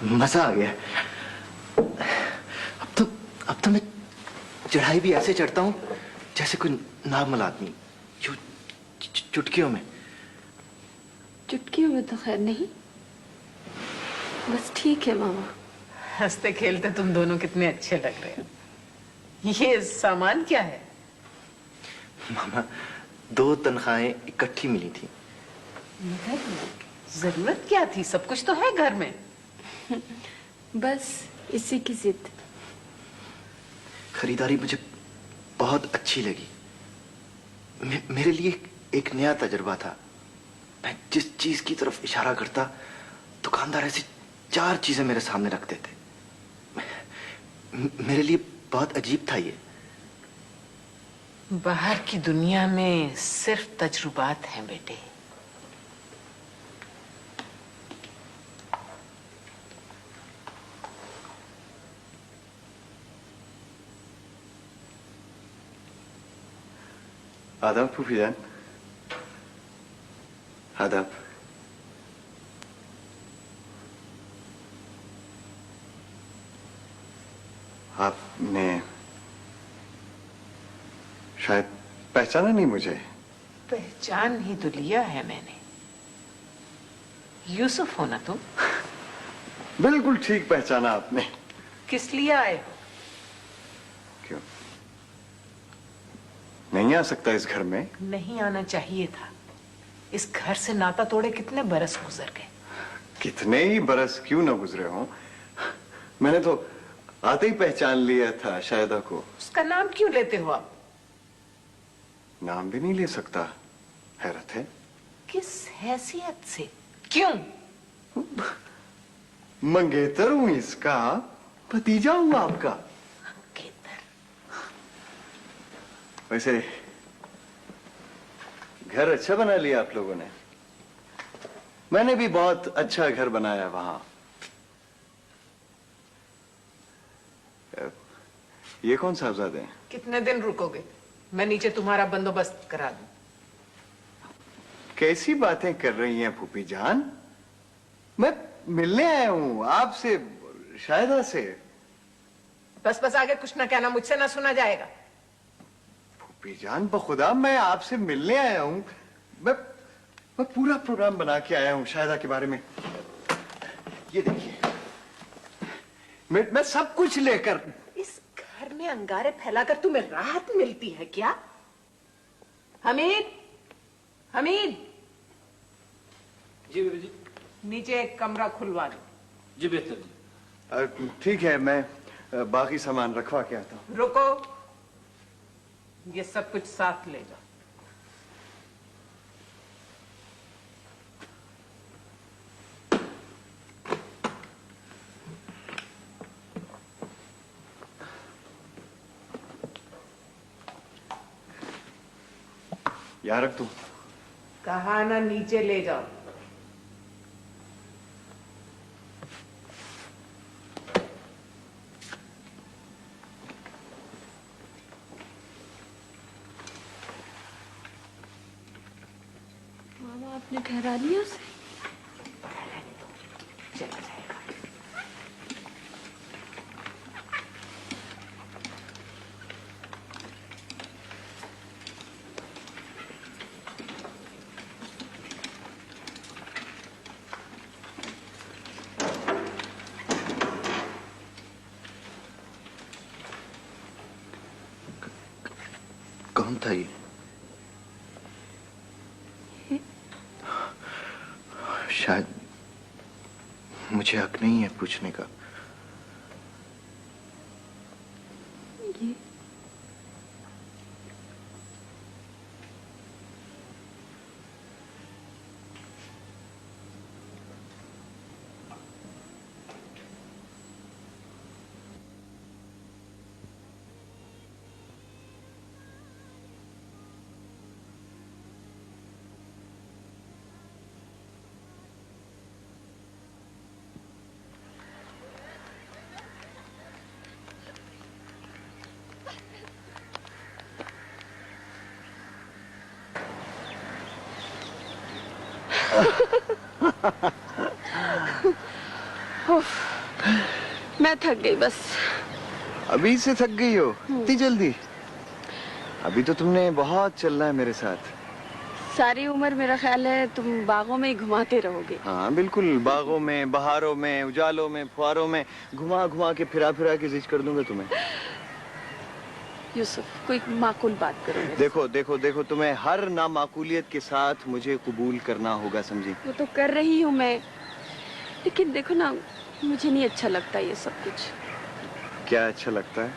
मजा आ गया। अब तो मैं चढ़ाई भी ऐसे चढ़ता हूँ जैसे कोई नॉर्मल आदमी, यूं चुटकियों में। चुटकियों में तो खैर नहीं, बस ठीक है मामा। हंसते खेलते तुम दोनों कितने अच्छे लग रहे हो। ये सामान क्या है? मामा, 2 तनख्वाहें इकट्ठी मिली थी। मगर जरूरत क्या थी? सब कुछ तो है घर में। बस इसी की जिद। खरीदारी मुझे बहुत अच्छी लगी। मेरे लिए एक नया तजुर्बा था। मैं जिस चीज की तरफ इशारा करता, दुकानदार ऐसी 4 चीजें मेरे सामने रख देते। मेरे लिए बहुत अजीब था ये। बाहर की दुनिया में सिर्फ तजुर्बात हैं बेटे। आदाब फूफीजान। आदाब। आपने शायद पहचाना नहीं मुझे। पहचान ही तो लिया है मैंने। यूसुफ हो ना तुम? बिल्कुल ठीक पहचाना आपने। किस लिए आए हो? क्यों नहीं आ सकता इस घर में? नहीं आना चाहिए था। इस घर से नाता तोड़े कितने बरस गुजर गए। कितने ही बरस क्यों ना गुजरे हों, मैंने तो आते ही पहचान लिया था शायदा को। उसका नाम क्यों लेते हो आप? नाम भी नहीं ले सकता, हैरत है। किस हैसियत से? क्यों? मंगेतर हूं इसका, भतीजा हूं आपका। मंगेतर? वैसे घर अच्छा बना लिया आप लोगों ने। मैंने भी बहुत अच्छा घर बनाया वहां। ये कौन साहबजादे हैं? कितने दिन रुकोगे? मैं नीचे तुम्हारा बंदोबस्त करा दूं। कैसी बातें कर रही हैं फूफी जान? मैं मिलने आया हूं आपसे, शायदा से। बस बस, आगे कुछ ना कहना, मुझसे ना सुना जाएगा। फूफी जान बखुदा मैं आपसे मिलने आया हूं। मैं पूरा प्रोग्राम बना के आया हूं शायदा के बारे में। ये देखिए, मैं सब कुछ लेकर। इस घर में अंगारे फैलाकर तुम्हें राहत मिलती है क्या? हमीद, हमीद। जी बेबी जी। नीचे एक कमरा खुलवा दो। जी बेहतर जी। ठीक है, मैं बाकी सामान रखवा के आता हूं। रुको, ये सब कुछ साथ ले जाओ। यहाँ रख दूं? कहा ना नीचे ले जाओ। मामा आपने ठहरा लिया उसे? चला जाएगा। कौन था ये? शायद मुझे हक नहीं है पूछने का। ये मैं थक गई बस। अभी से थक गई हो? इतनी जल्दी? अभी तो तुमने बहुत चलना है मेरे साथ। सारी उम्र मेरा ख्याल है तुम बागों में ही घुमाते रहोगे। हाँ बिल्कुल, बागों में, बहारों में, उजालों में, फुहारों में घुमा घुमा के फिरा फिरा के जिज कर दूंगा तुम्हें। यूसुफ, कोई माकूल बात करो मेरे देखो देखो देखो, तुम्हें हर नामाकूलियत के साथ मुझे कबूल करना होगा, समझी? वो तो कर रही हूँ मैं, लेकिन देखो ना, मुझे नहीं अच्छा लगता ये सब कुछ। क्या अच्छा लगता है?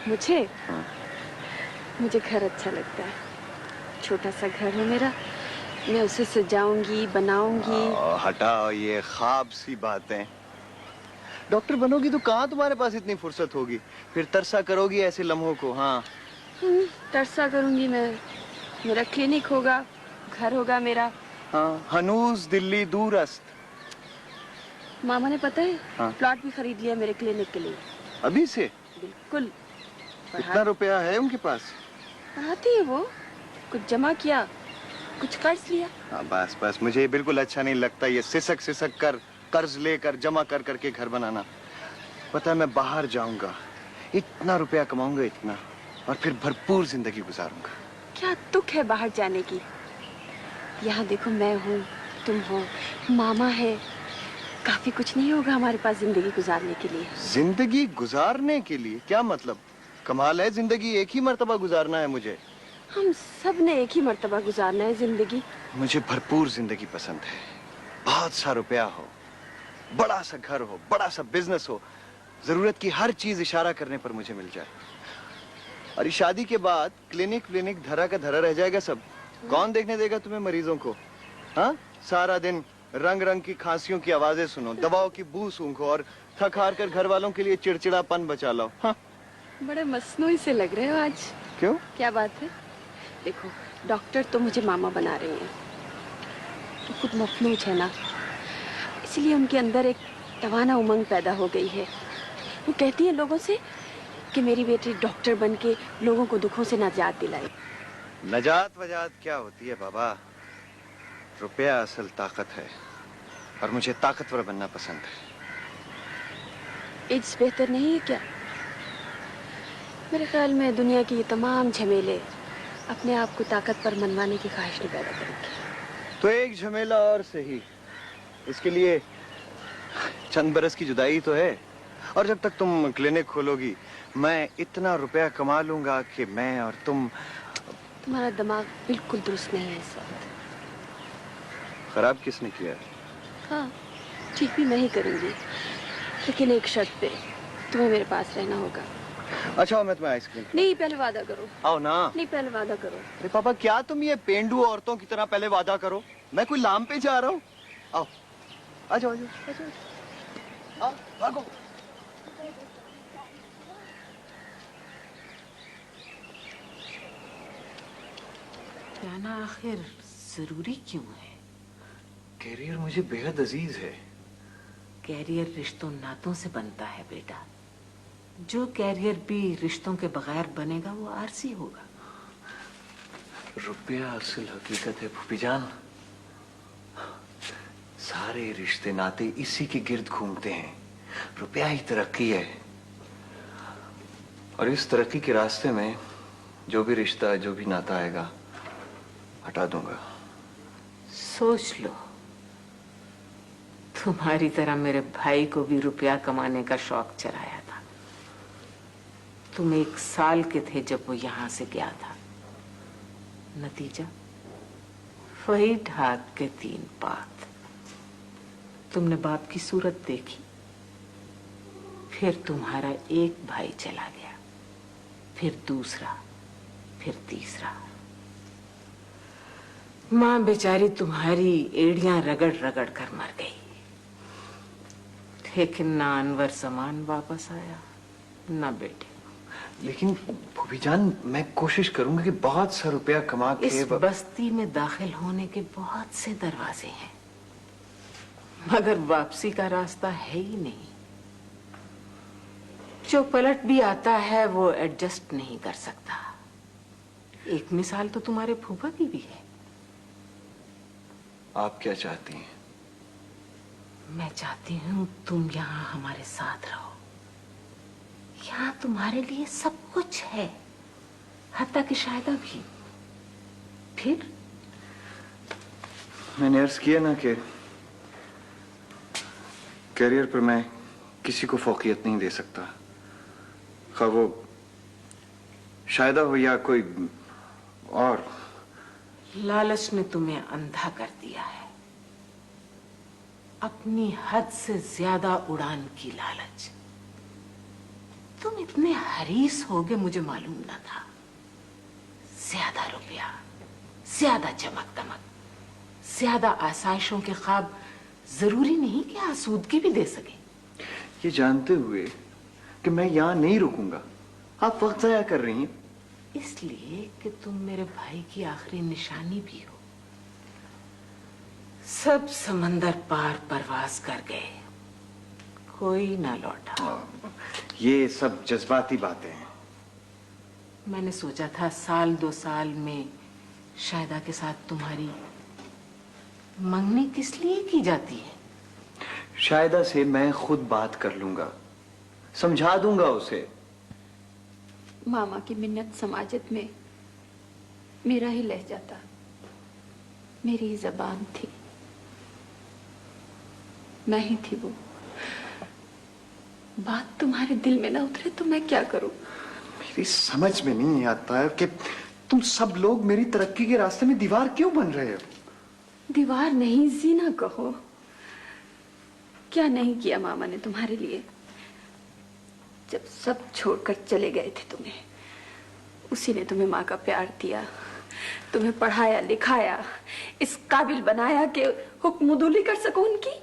मुझे? हाँ। मुझे घर अच्छा लगता है। छोटा सा घर है मेरा, मैं उसे सजाऊंगी, बनाऊंगी। हटाओ ये ख्वाब सी बातें। डॉक्टर बनोगी तो कहाँ तुम्हारे पास इतनी फुर्सत होगी? फिर तरसा करोगी ऐसे लम्हों को। हाँ तरसा करूंगी मैं। मेरा क्लिनिक होगा, घर होगा मेरा। हाँ, हनूज दिल्ली दूरस्त। मामा ने पता है, हाँ। प्लॉट भी खरीद लिया मेरे क्लिनिक के लिए। अभी से? बिल्कुल। कितना रुपया है उनके पास? पढ़ाती है वो, कुछ जमा किया, कुछ कर्ज लिया। हाँ बस बस, मुझे बिल्कुल अच्छा नहीं लगता ये सिसक सिसक कर, कर्ज लेकर, जमा कर करके घर बनाना। पता है मैं बाहर जाऊंगा, इतना रुपया कमाऊंगा, इतना, और फिर भरपूर जिंदगी गुजारूंगा। क्या दुख है बाहर जाने की? यहाँ देखो, मैं हूँ, तुम हो, मामा है, काफी कुछ नहीं होगा हमारे पास जिंदगी गुजारने के लिए। जिंदगी गुजारने के लिए? क्या मतलब? कमाल है, जिंदगी एक ही मर्तबा गुजारना है मुझे। हम सब ने एक ही मर्तबा गुजारना है जिंदगी। मुझे भरपूर जिंदगी पसंद है, बहुत सा रुपया हो, बड़ा सा घर हो, बड़ा सा बिजनेस हो, जरूरत की हर चीज इशारा करने पर मुझे मिल जाए। और इस शादी के बाद क्लिनिक धरा का धरा रह जाएगा सब। कौन देखने देगा तुम्हें मरीजों को? हाँ, सारा दिन रंग रंग की खांसियों की आवाजें सुनो, दवाओं की बू सूंघो और थक हार कर घर वालों के लिए चिड़चिड़ापन बचा लो। हाँ? बड़े मसनूई से लग रहे हो आज। क्यों? क्या बात है? देखो, डॉक्टर तो मुझे मामा बना रही हैं, तो खुद मफलूज है ना, इसलिए उनके अंदर एक तवाना उमंग पैदा हो गई है। वो कहती है लोगों से कि मेरी बेटी डॉक्टर बन के लोगों को दुखों से निजात दिलाए। नजात वजात क्या होती है बाबा? रुपया असल ताकत है, और मुझे ताकतवर बनना पसंद है। एड्स बेहतर नहीं है क्या? मेरे ख्याल में दुनिया की ये तमाम झमेले अपने आप को ताकत पर मनवाने की ख्वाहिश नहीं पैदा करेंगे। तो एक झमेला और सही, इसके लिए चंद बरस की जुदाई तो है, और जब तक तुम क्लिनिक खोलोगी मैं इतना रुपया कमा लूंगा कि मैं और तुम। तुम्हारा दिमाग बिल्कुल दुरुस्त नहीं है इस वक्त। खराब किसने किया है? हाँ, ठीक भी मैं ही करूंगी, लेकिन एक शर्त पे, तुम्हें मेरे पास रहना होगा। अच्छा, मैं तुम्हें आइसक्रीम। नहीं, पहले वादा करो। आओ ना। नहीं, पहले वादा करो। अरे पापा, क्या तुम ये पेंडू औरतों की तरह पहले वादा करो? मैं कोई लाम पे जा रहा हूँ? आओ, आ जाओ, आओ, भागो। जाना आखिर जरूरी क्यों है? कैरियर मुझे बेहद अजीज है। कैरियर रिश्तों नातों से बनता है बेटा। जो कैरियर भी रिश्तों के बगैर बनेगा वो आरसी होगा। रुपया असल हकीकत है फूफी जान। सारे रिश्ते नाते इसी के गिर्द घूमते हैं। रुपया ही तरक्की है, और इस तरक्की के रास्ते में जो भी रिश्ता, जो भी नाता आएगा, हटा दूंगा। सोच लो, तुम्हारी तरह मेरे भाई को भी रुपया कमाने का शौक चढ़ाया था। तुम 1 साल के थे जब वो यहां से गया था। नतीजा वही ढाक के 3 पात। तुमने बाप की सूरत देखी, फिर तुम्हारा एक भाई चला गया, फिर दूसरा, फिर तीसरा। मां बेचारी तुम्हारी एड़ियां रगड़ रगड़ कर मर गई, लेकिन ना अनवर सामान वापस आया, ना बेटे। लेकिन फूफी जान, मैं कोशिश करूंगा कि बहुत सा रुपया कमा के इस बस्ती में दाखिल होने के बहुत से दरवाजे हैं, मगर वापसी का रास्ता है ही नहीं। जो पलट भी आता है वो एडजस्ट नहीं कर सकता। एक मिसाल तो तुम्हारे फूफा की भी है। आप क्या चाहती हैं? मैं चाहती हूँ तुम यहाँ हमारे साथ रहो। यहाँ तुम्हारे लिए सब कुछ है, हत्ता कि शायदा भी। फिर मैंने अर्ज किया ना कि कैरियर पर मैं किसी को फौकियत नहीं दे सकता, खा वो शायदा हो या कोई और। लालच ने तुम्हें अंधा कर दिया है, अपनी हद से ज्यादा उड़ान की लालच। तुम इतने हरीस होगे मुझे मालूम न था। ज्यादा रुपया, ज्यादा चमक दमक, ज्यादा आसाइशों के ख्वाब जरूरी नहीं कि आसूदगी भी दे सके। ये जानते हुए कि मैं यहाँ नहीं रुकूंगा, आप वक्त जाया कर रही हैं। इसलिए कि तुम मेरे भाई की आखिरी निशानी भी हो। सब समंदर पार परवाज कर गए, कोई ना लौटा। ये सब जज्बाती बातें हैं। मैंने सोचा था 1-2 साल में शायदा के साथ तुम्हारी मंगनी किस लिए की जाती है। शायदा से मैं खुद बात कर लूंगा, समझा दूंगा उसे मामा की मिन्नत समाजत में मेरा ही लहजा था, मेरी ही जबान थी, मैं ही थी वो। बात तुम्हारे दिल में ना उतरे तो मैं क्या करूं? मेरी समझ में नहीं आता है कि तुम सब लोग मेरी तरक्की के रास्ते में दीवार क्यों बन रहे हो? दीवार नहीं, जीना कहो। क्या नहीं किया मामा ने तुम्हारे लिए? जब सब छोड़कर चले गए थे तुम्हें, उसी ने तुम्हें माँ का प्यार दिया, तुम्हें पढ़ाया लिखाया, इस काबिल बनाया कि हुक्मदुली कर सको उनकी,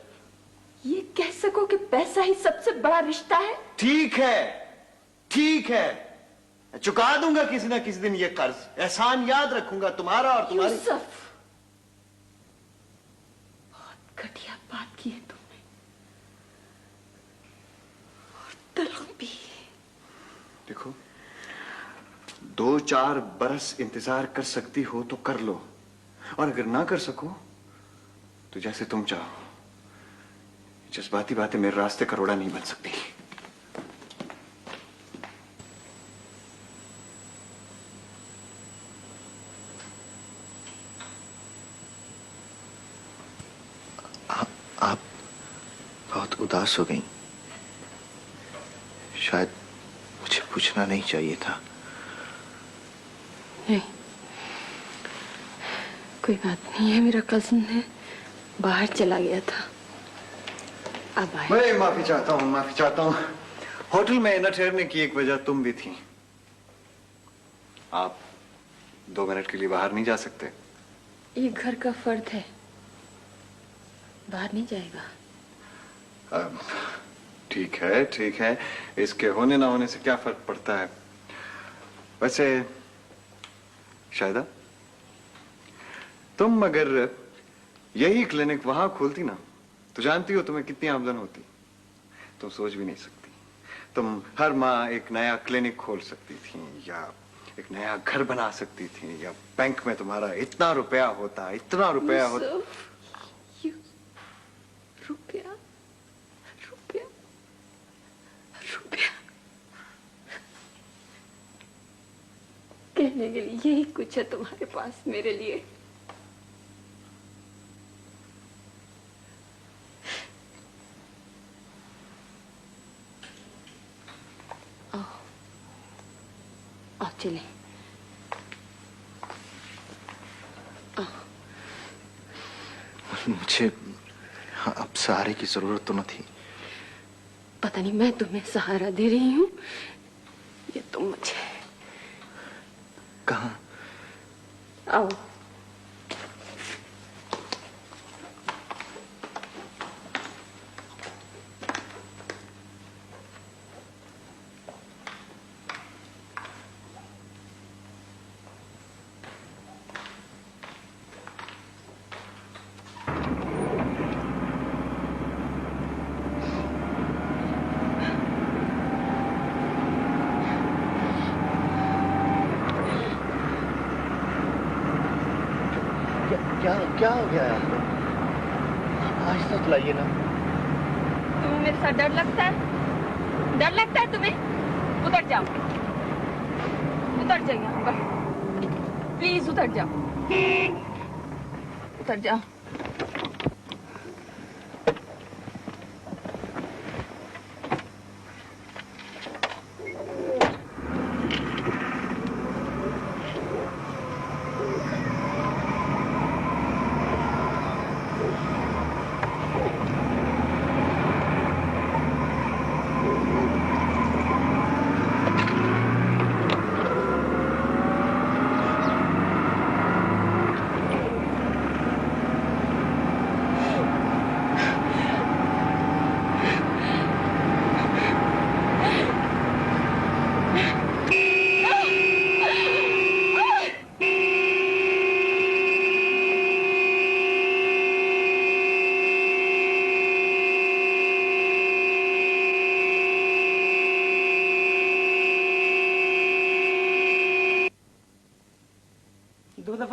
ये कह सको कि पैसा ही सबसे बड़ा रिश्ता है। ठीक है, ठीक है, चुका दूंगा किसी ना किसी दिन ये कर्ज, एहसान याद रखूंगा तुम्हारा और तुम्हारी। यूसुफ, बहुत घटिया बात की है तुमने, और तलाक भी। देखो, 2-4 बरस इंतजार कर सकती हो तो कर लो, और अगर ना कर सको तो जैसे तुम चाहो। जज्बाती बातें मेरे रास्ते का रोड़ा नहीं बन सकती। आप बहुत उदास हो गई। शायद मुझे पूछना नहीं चाहिए था। नहीं, कोई बात नहीं है। मेरा कजिन है, बाहर चला गया था, अब आए। मैं माफी चाहता हूँ, माफी चाहता हूँ। होटल में न ठहरने की एक वजह तुम भी थी। आप 2 मिनट के लिए बाहर नहीं जा सकते? ये घर का फर्द है, बाहर नहीं जाएगा। ठीक है, ठीक है, इसके होने ना होने से क्या फर्क पड़ता है? वैसे शायदा, तुम अगर यही क्लिनिक वहां खोलती ना, तो जानती हो तुम्हें कितनी आमदन होती? तुम सोच भी नहीं सकती। तुम हर माह एक नया क्लिनिक खोल सकती थी, या एक नया घर बना सकती थी, या बैंक में तुम्हारा इतना रुपया होता, इतना रुपया होता। रुपया, रुपया, रुपया कहने के लिए यही कुछ है तुम्हारे पास मेरे लिए? आओ चले। मुझे अब सहारे की जरूरत तो न थी। पता नहीं मैं तुम्हें सहारा दे रही हूँ, ये तुम मुझे। कहाँ? आओ। क्या हो गया है आपको? आहिस्ता चलाइए ना। तुम्हें मेरे साथ डर लगता है? डर लगता है तुम्हें? उतर जाओ, उतर जाइए यहाँ पर, प्लीज उतर जाओ, उतर जाओ।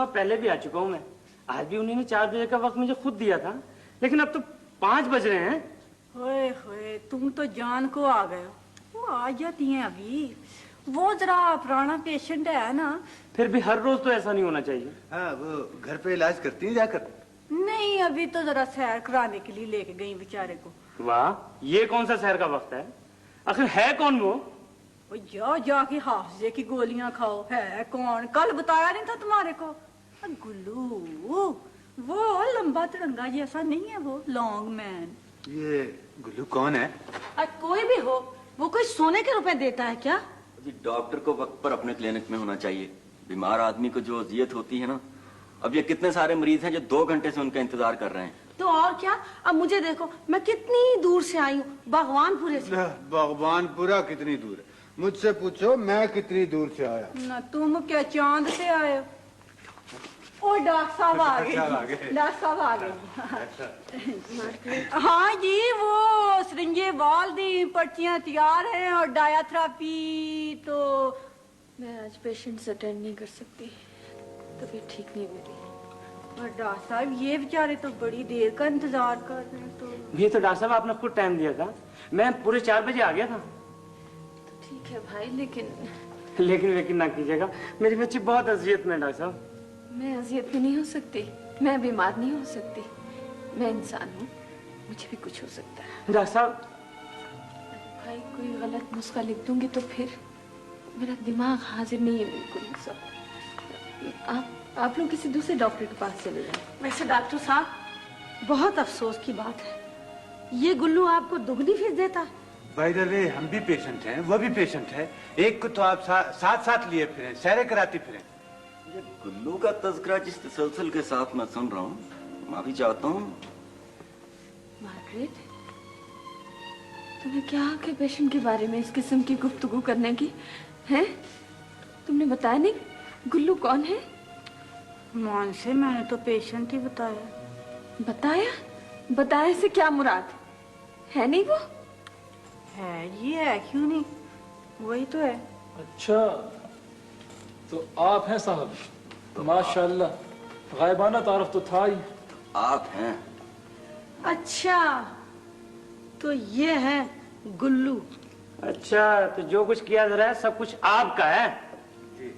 पहले भी आ चुका हूं मैं। आज भी उन्हीं ने 4 बजे का वक्त मुझे खुद दिया था, लेकिन अब तो 5 बज रहे हैं। ओए होए, तुम तो जान को आ गए हो। वो आ जाती हैं अभी, वो जरा पुराना पेशेंट है ना। फिर भी हर रोज तो ऐसा नहीं होना चाहिए। हाँ, वो घर पे इलाज करती है जाकर? नहीं, अभी तो जरा सैर कराने के लिए लेके गई बेचारे को। वाह, ये कौन सा सैर का वक्त है? आखिर है कौन वो? जाके हाफजे की गोलियां खाओ। है कौन? कल बताया नहीं था तुम्हारे को? गुल्लू, वो लंबा तिरंगा जैसा नहीं है, वो लॉन्ग मैन। ये गुल्लू कौन है? कोई भी हो, वो कोई सोने के रुपए देता है क्या? जी, डॉक्टर को वक्त पर अपने क्लिनिक में होना चाहिए। बीमार आदमी को जो अजियत होती है ना, अब ये कितने सारे मरीज हैं जो 2 घंटे से उनका इंतजार कर रहे हैं। तो और क्या, अब मुझे देखो, मैं कितनी दूर से आई हूँ, भगवानपुरे से। भगवानपुरा कितनी दूर है? मुझसे पूछो मैं कितनी दूर से आया। ना तुम क्या चांद से आए हो? ओ डॉक्टर साहब आ गए। डॉक्टर साहब आ गए। हाँ जी, वो सरिंजे बाल दी, पर्चियां तैयार हैं और डायाथेरेपी तो। मैं आज पेशेंट्स अटेंड नहीं कर सकती, तबीयत ठीक नहीं मेरी। और डॉक्टर साहब ये बेचारे तो बड़ी देर का इंतजार कर रहे हैं। तो ये तो डॉक्टर साहब आपने खुद टाइम दिया था, मैं पूरे 4 बजे आ गया था। तो ठीक है भाई, लेकिन लेकिन ना कीजिएगा, मेरी बच्ची बहुत अजियत में। डॉक्टर साहब मैं अजियत में नहीं हो सकती, मैं बीमार नहीं हो सकती, मैं इंसान हूँ, मुझे भी कुछ हो सकता है। डॉक्टर साहब भाई कोई गलत नुस्खा लिख दूंगी तो फिर मेरा दिमाग हाजिर नहीं है बिल्कुल। सब आप लोग किसी दूसरे डॉक्टर के पास चले जाएं। वैसे डॉक्टर साहब, बहुत अफसोस की बात है, ये गुल्लू आपको दुगनी फीस देता है। बाय द वे, हम भी पेशेंट हैं, वो भी पेशेंट है। एक को तो आप साथ साथ लिए फिरें, सैरे कराती फिरें। ये गुल्लू का तज़किरा जिस तसलसल के साथ मैं सुन रहा हूँ, माफी चाहता हूँ। मार्गरेट, तुम्हें क्या हक है पेशेंट के बारे में इस किस्म की गुफ्तगू करने की? हैं? तुमने बताया नहीं गुल्लू कौन है? मान से मैंने तो पेशेंट ही बताया। बताया से क्या मुराद है? नहीं वो है जी, है क्यों नहीं, वही तो है। अच्छा, तो आप हैं साहब? माशाल्लाह, गायबाना तारफ तो था ही। आप हैं? अच्छा, तो ये है गुल्लू। अच्छा, तो जो कुछ किया जा रहा है सब कुछ आपका है? जी।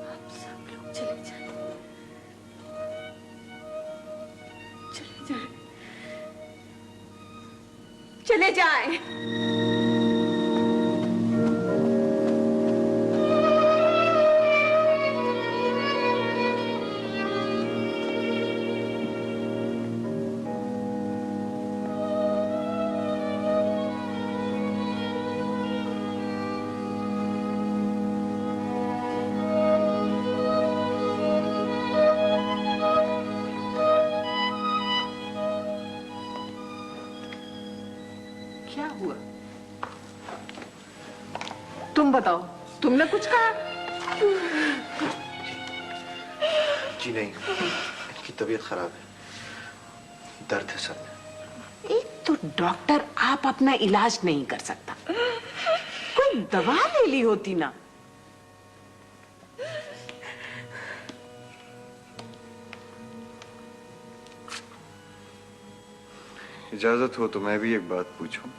आप सब लोग चले जाएं, चले जाएं। क्या हुआ? तुम बताओ, तुमने कुछ कहा? जी नहीं, इनकी तबीयत खराब है, दर्द है सर में। एक तो डॉक्टर आप अपना इलाज नहीं कर सकता, कोई दवा ले ली होती ना। इजाजत हो तो मैं भी एक बात पूछूं?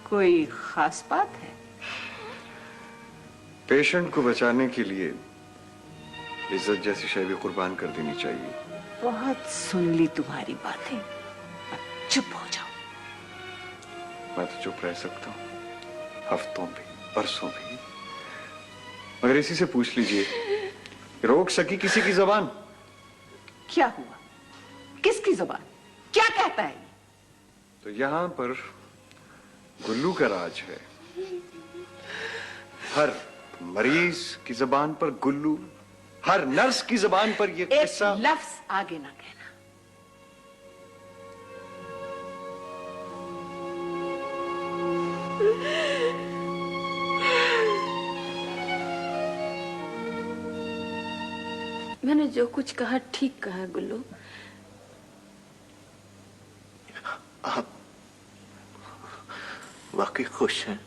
कोई खास बात है? पेशेंट को बचाने के लिए इज्जत जैसी शय भी कुर्बान कर देनी चाहिए। बहुत सुन ली तुम्हारी बातें, अब चुप हो जाओ। मैं तो चुप रह सकता हूँ, हफ्तों भी, परसों भी, मगर इसी से पूछ लीजिए, रोक सकी किसी की जबान? क्या हुआ? किसकी जबान? क्या कहता है? तो यहां पर गुल्लू का राज है। हर मरीज की जबान पर गुल्लू, हर नर्स की जबान पर ये किस्सा। एक लफ्ज आगे ना कहना। मैंने जो कुछ कहा ठीक कहा गुल्लू। आप वाकई खुश हैं?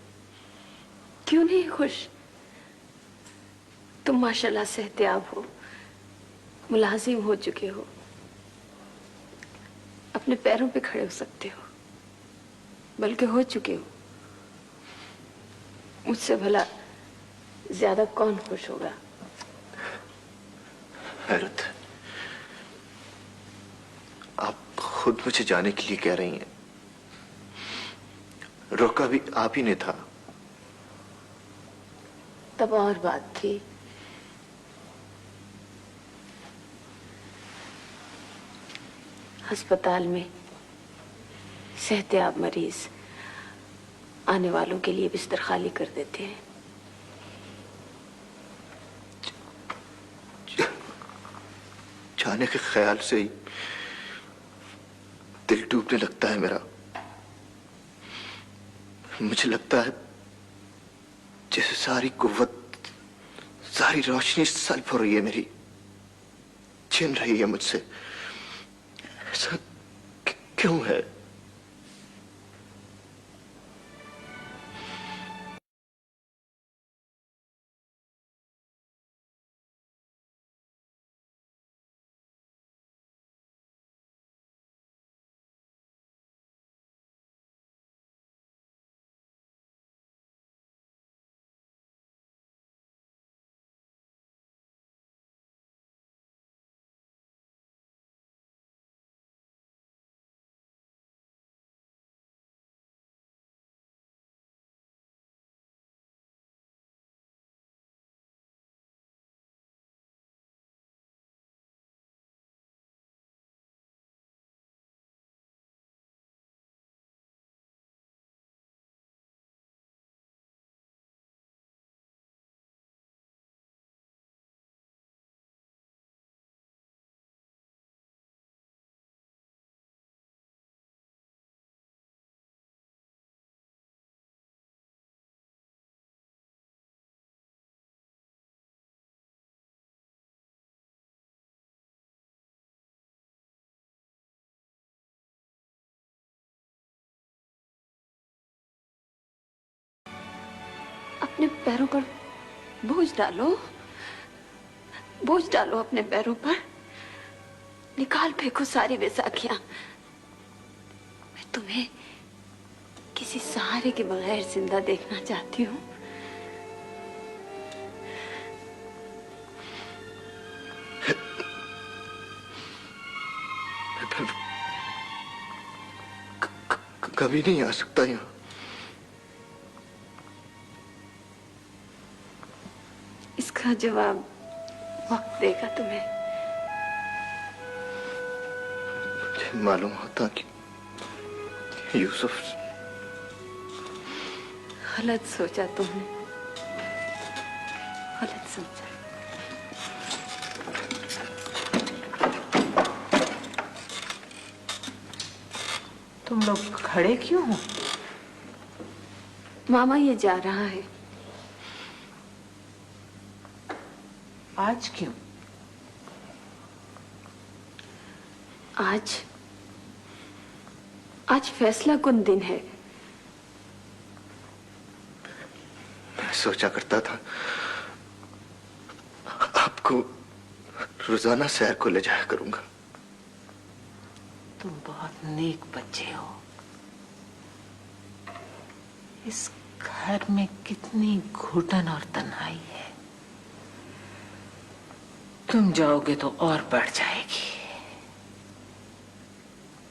क्यों नहीं खुश? तुम माशाल्लाह सेहतियाब हो, मुलाजिम हो चुके हो, अपने पैरों पे खड़े हो सकते हो। बल्कि हो चुके हो। मुझसे भला ज्यादा कौन खुश होगा? हैरत, आप खुद मुझे जाने के लिए कह रही हैं। रोका भी आप ही ने था। तब और बात थी। अस्पताल में सेहतयाब मरीज आने वालों के लिए बिस्तर खाली कर देते हैं। जाने के ख्याल से ही दिल डूबने लगता है मेरा। मुझे लगता है जैसे सारी कुव्वत, सारी रोशनी सल्ब हो रही है मेरी, छिन रही है मुझसे। ऐसा क्यों है? अपने पैरों पर बोझ डालो, बोझ डालो अपने पैरों पर। निकाल फेंको सारी बेसाखियां। मैं तुम्हें किसी सहारे के बगैर जिंदा देखना चाहती हूँ। कभी नहीं आ सकता यहाँ। इसका जवाब वक्त देगा तुम्हें। मुझे मालूम होता कि यूसुफ। गलत सोचा तुमने, गलत समझा। तुम लोग खड़े क्यों हो? मामा ये जा रहा है। आज क्यों? आज फैसला कुन दिन है। मैं सोचा करता था आपको रोजाना सैर को ले जाया करूंगा। तुम बहुत नेक बच्चे हो। इस घर में कितनी घुटन और तन्हाई है। तुम जाओगे तो और बढ़ जाएगी।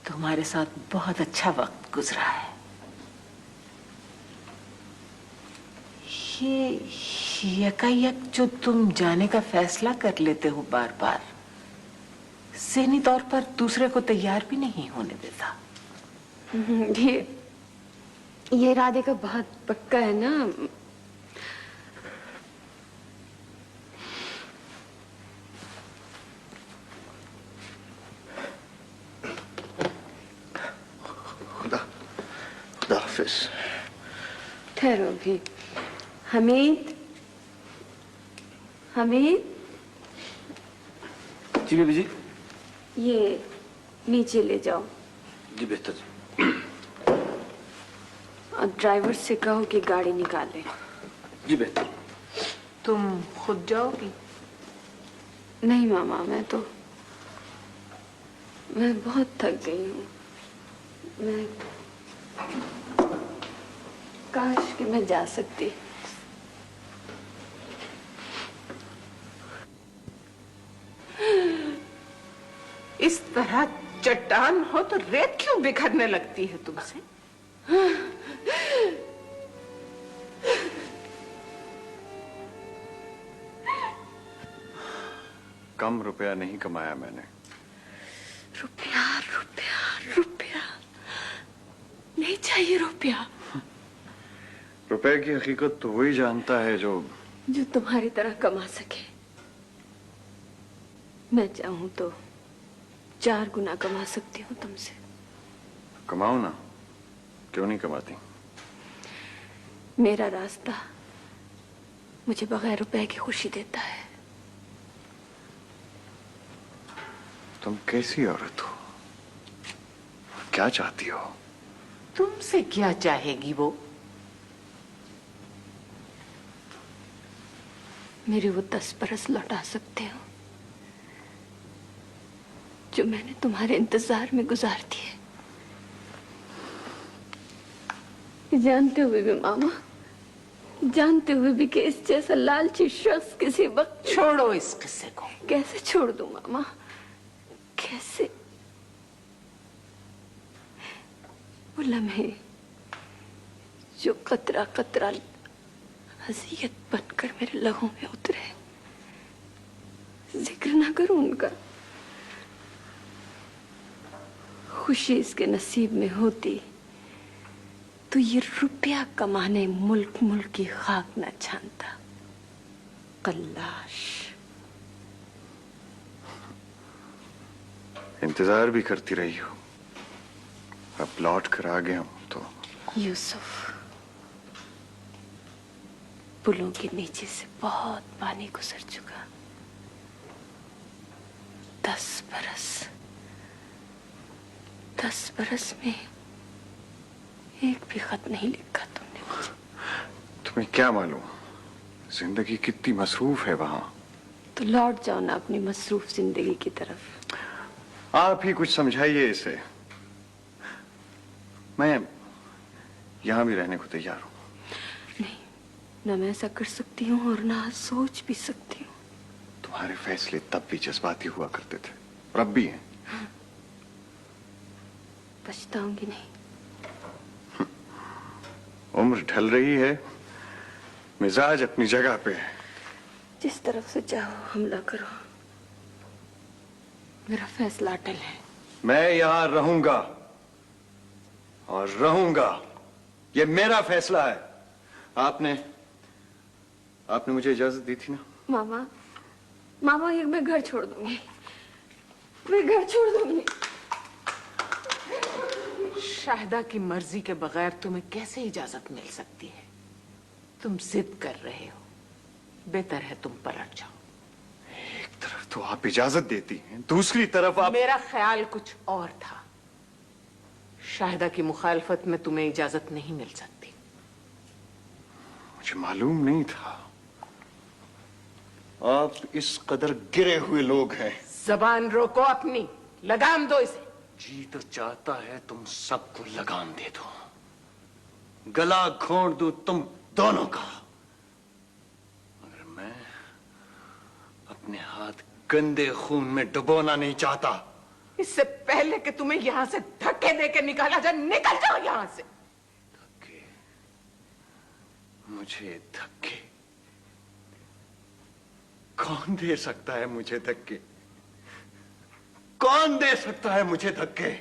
तुम्हारे साथ बहुत अच्छा वक्त गुजरा है। ये यकायक जो तुम जाने का फैसला कर लेते हो बार बार, ज़हनी तौर पर दूसरे को तैयार भी नहीं होने देता। ये इरादे का बहुत पक्का है ना। खुदा हाफिज। ठहरो भी। हमीद, हमीद। जी बेबी जी। ये नीचे ले जाओ। जी बेहतर। और ड्राइवर से कहो कि गाड़ी निकाले। जी बेहतर। तुम खुद जाओगी? नहीं मामा, मैं बहुत थक गई हूँ। मैं काश कि मैं जा सकती। इस तरह चट्टान हो तो रेत क्यों बिखरने लगती है तुमसे? कम रुपया नहीं कमाया मैंने। रुपया रुपया रुपया नहीं चाहिए। रुपया रुपए की हकीकत तो वही जानता है जो तुम्हारी तरह कमा सके। मैं चाहूं तो 4 गुना कमा सकती हूँ तुमसे। कमाओ ना, क्यों नहीं कमाती? मेरा रास्ता मुझे बगैर रुपए की खुशी देता है। तुम कैसी औरत हो? क्या चाहती हो? तुमसे क्या चाहेगी वो? मेरे वो 10 बरस लौटा सकते हो जो मैंने तुम्हारे इंतजार में गुजार दिए। जानते हुए भी मामा, जानते हुए भी कि इस जैसा लालची शख्स किसी वक्त। छोड़ो इस किस्से को। कैसे छोड़ दूं मामा, कैसे? वो लम्हे जो कतरा कतरा अज़ियत बनकर मेरे लहू में उतरे, जिक्र ना करूं उनका। खुशी इसके नसीब में होती तो ये रुपया कमाने मुल्क मुल्क की खाक न छानता। कल्लाश। इंतजार भी करती रही हो, अब लौट कर आ गया हूं तो। यूसुफ, पुलों के नीचे से बहुत पानी गुजर चुका। 10 बरस में एक भी खत नहीं लिखा तुमने मुझे। तुम्हें क्या मालूम जिंदगी कितनी मसरूफ है वहां। तो लौट जाओ ना अपनी मसरूफ जिंदगी की तरफ। आप ही कुछ समझाइए इसे। मैं यहां भी रहने को तैयार हूं। नहीं, ना मैं ऐसा कर सकती हूँ और ना सोच भी सकती हूँ। तुम्हारे फैसले तब भी जज्बाती हुआ करते थे और अब भी हैं। पछताऊंगी नहीं। उम्र ढल रही है, मिजाज अपनी जगह पे है। जिस तरफ से चाहो हमला करो, मेरा फैसला अटल है। मैं यहां रहूंगा और रहूंगा, ये मेरा फैसला है। आपने मुझे इजाजत दी थी ना? मामा ये मैं घर छोड़ दूंगी, मैं घर छोड़ दूंगी। शाहिदा की मर्जी के बगैर तुम्हें कैसे इजाजत मिल सकती है? तुम जिद कर रहे हो, बेहतर है तुम पलट जाओ। एक तरफ तो आप इजाजत देती हैं, दूसरी तरफ आप। मेरा ख्याल कुछ और था। शाहिदा की मुखालफत में तुम्हें इजाजत नहीं मिल सकती। मुझे मालूम नहीं था आप इस कदर गिरे हुए लोग हैं। जबान रोको अपनी, लगाम दो इसे। जी तो चाहता है तुम सबको लगाम दे दो, गला घोंट दूं तुम दोनों का, मगर मैं अपने हाथ गंदे खून में डुबोना नहीं चाहता। इससे पहले कि तुम्हें यहां से धक्के देके निकाला जाए, निकल जाओ यहां से। धक्के? मुझे धक्के? कौन दे सकता है मुझे धक्के? कौन दे सकता है मुझे धक्के?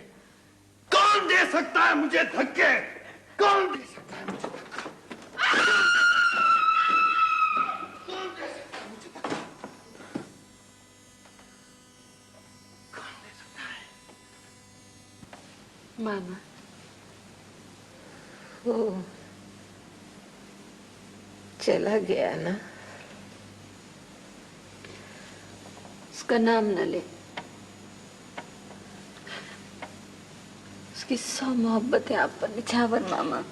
कौन दे सकता है मुझे धक्के? कौन दे सकता है मुझे धक्के? कौन दे सकता है मुझे धक्के? कौन दे सकता है? मामा, वो चला गया ना? उसका नाम न ले। उसकी 100 मोहब्बतें आप पर निछावर मामा।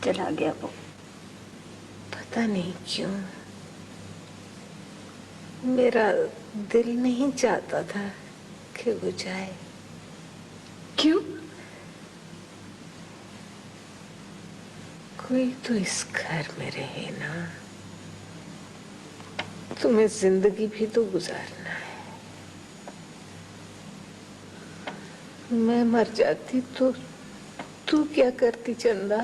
चला गया वो। पता नहीं क्यों मेरा दिल नहीं चाहता था कि वो जाए। क्यों? कोई तो इस घर में रहे ना। तुम्हें जिंदगी भी तो गुजारना है। मैं मर जाती तो तू क्या करती चंदा?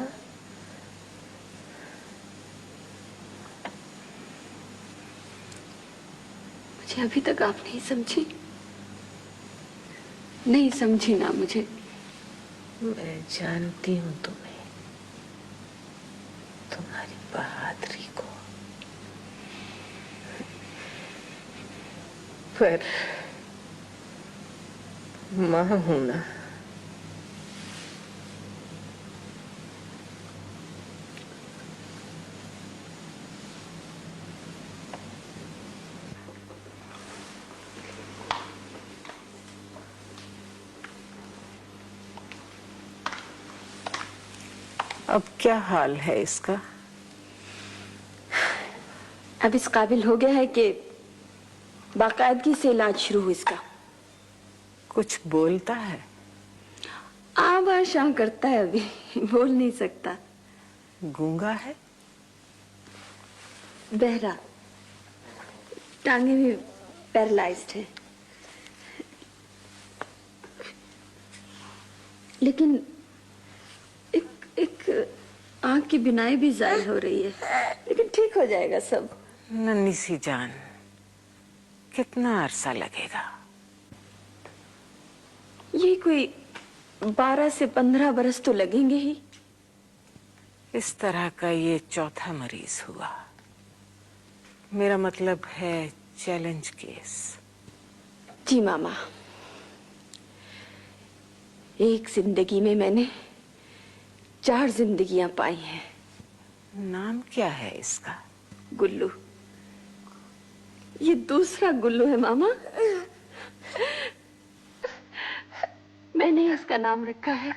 मुझे अभी तक आप नहीं समझी, नहीं समझी ना मुझे। मैं जानती हूँ तुम्हें, तुम्हारी बहादुरी को, पर माँ हूं ना। अब क्या हाल है इसका? अब इस काबिल हो गया है कि बाकायदगी से इलाज शुरू हो इसका। कुछ बोलता है? आवाज शाम करता है, अभी बोल नहीं सकता। गूंगा है? बहरा, टांगे भी पैरालाइज्ड है, लेकिन एक आंख की बिनाई भी जाहिर हो रही है, लेकिन ठीक हो जाएगा सब। नन्ही सी जान, कितना अरसा लगेगा? ये कोई 12 से 15 बरस तो लगेंगे ही। इस तरह का ये चौथा मरीज हुआ। मेरा मतलब है चैलेंज केस। जी मामा, एक जिंदगी में मैंने 4 जिंदगियां पाई हैं। नाम क्या है इसका? गुल्लू। ये दूसरा गुल्लू है मामा। मैंने इसका नाम रखा है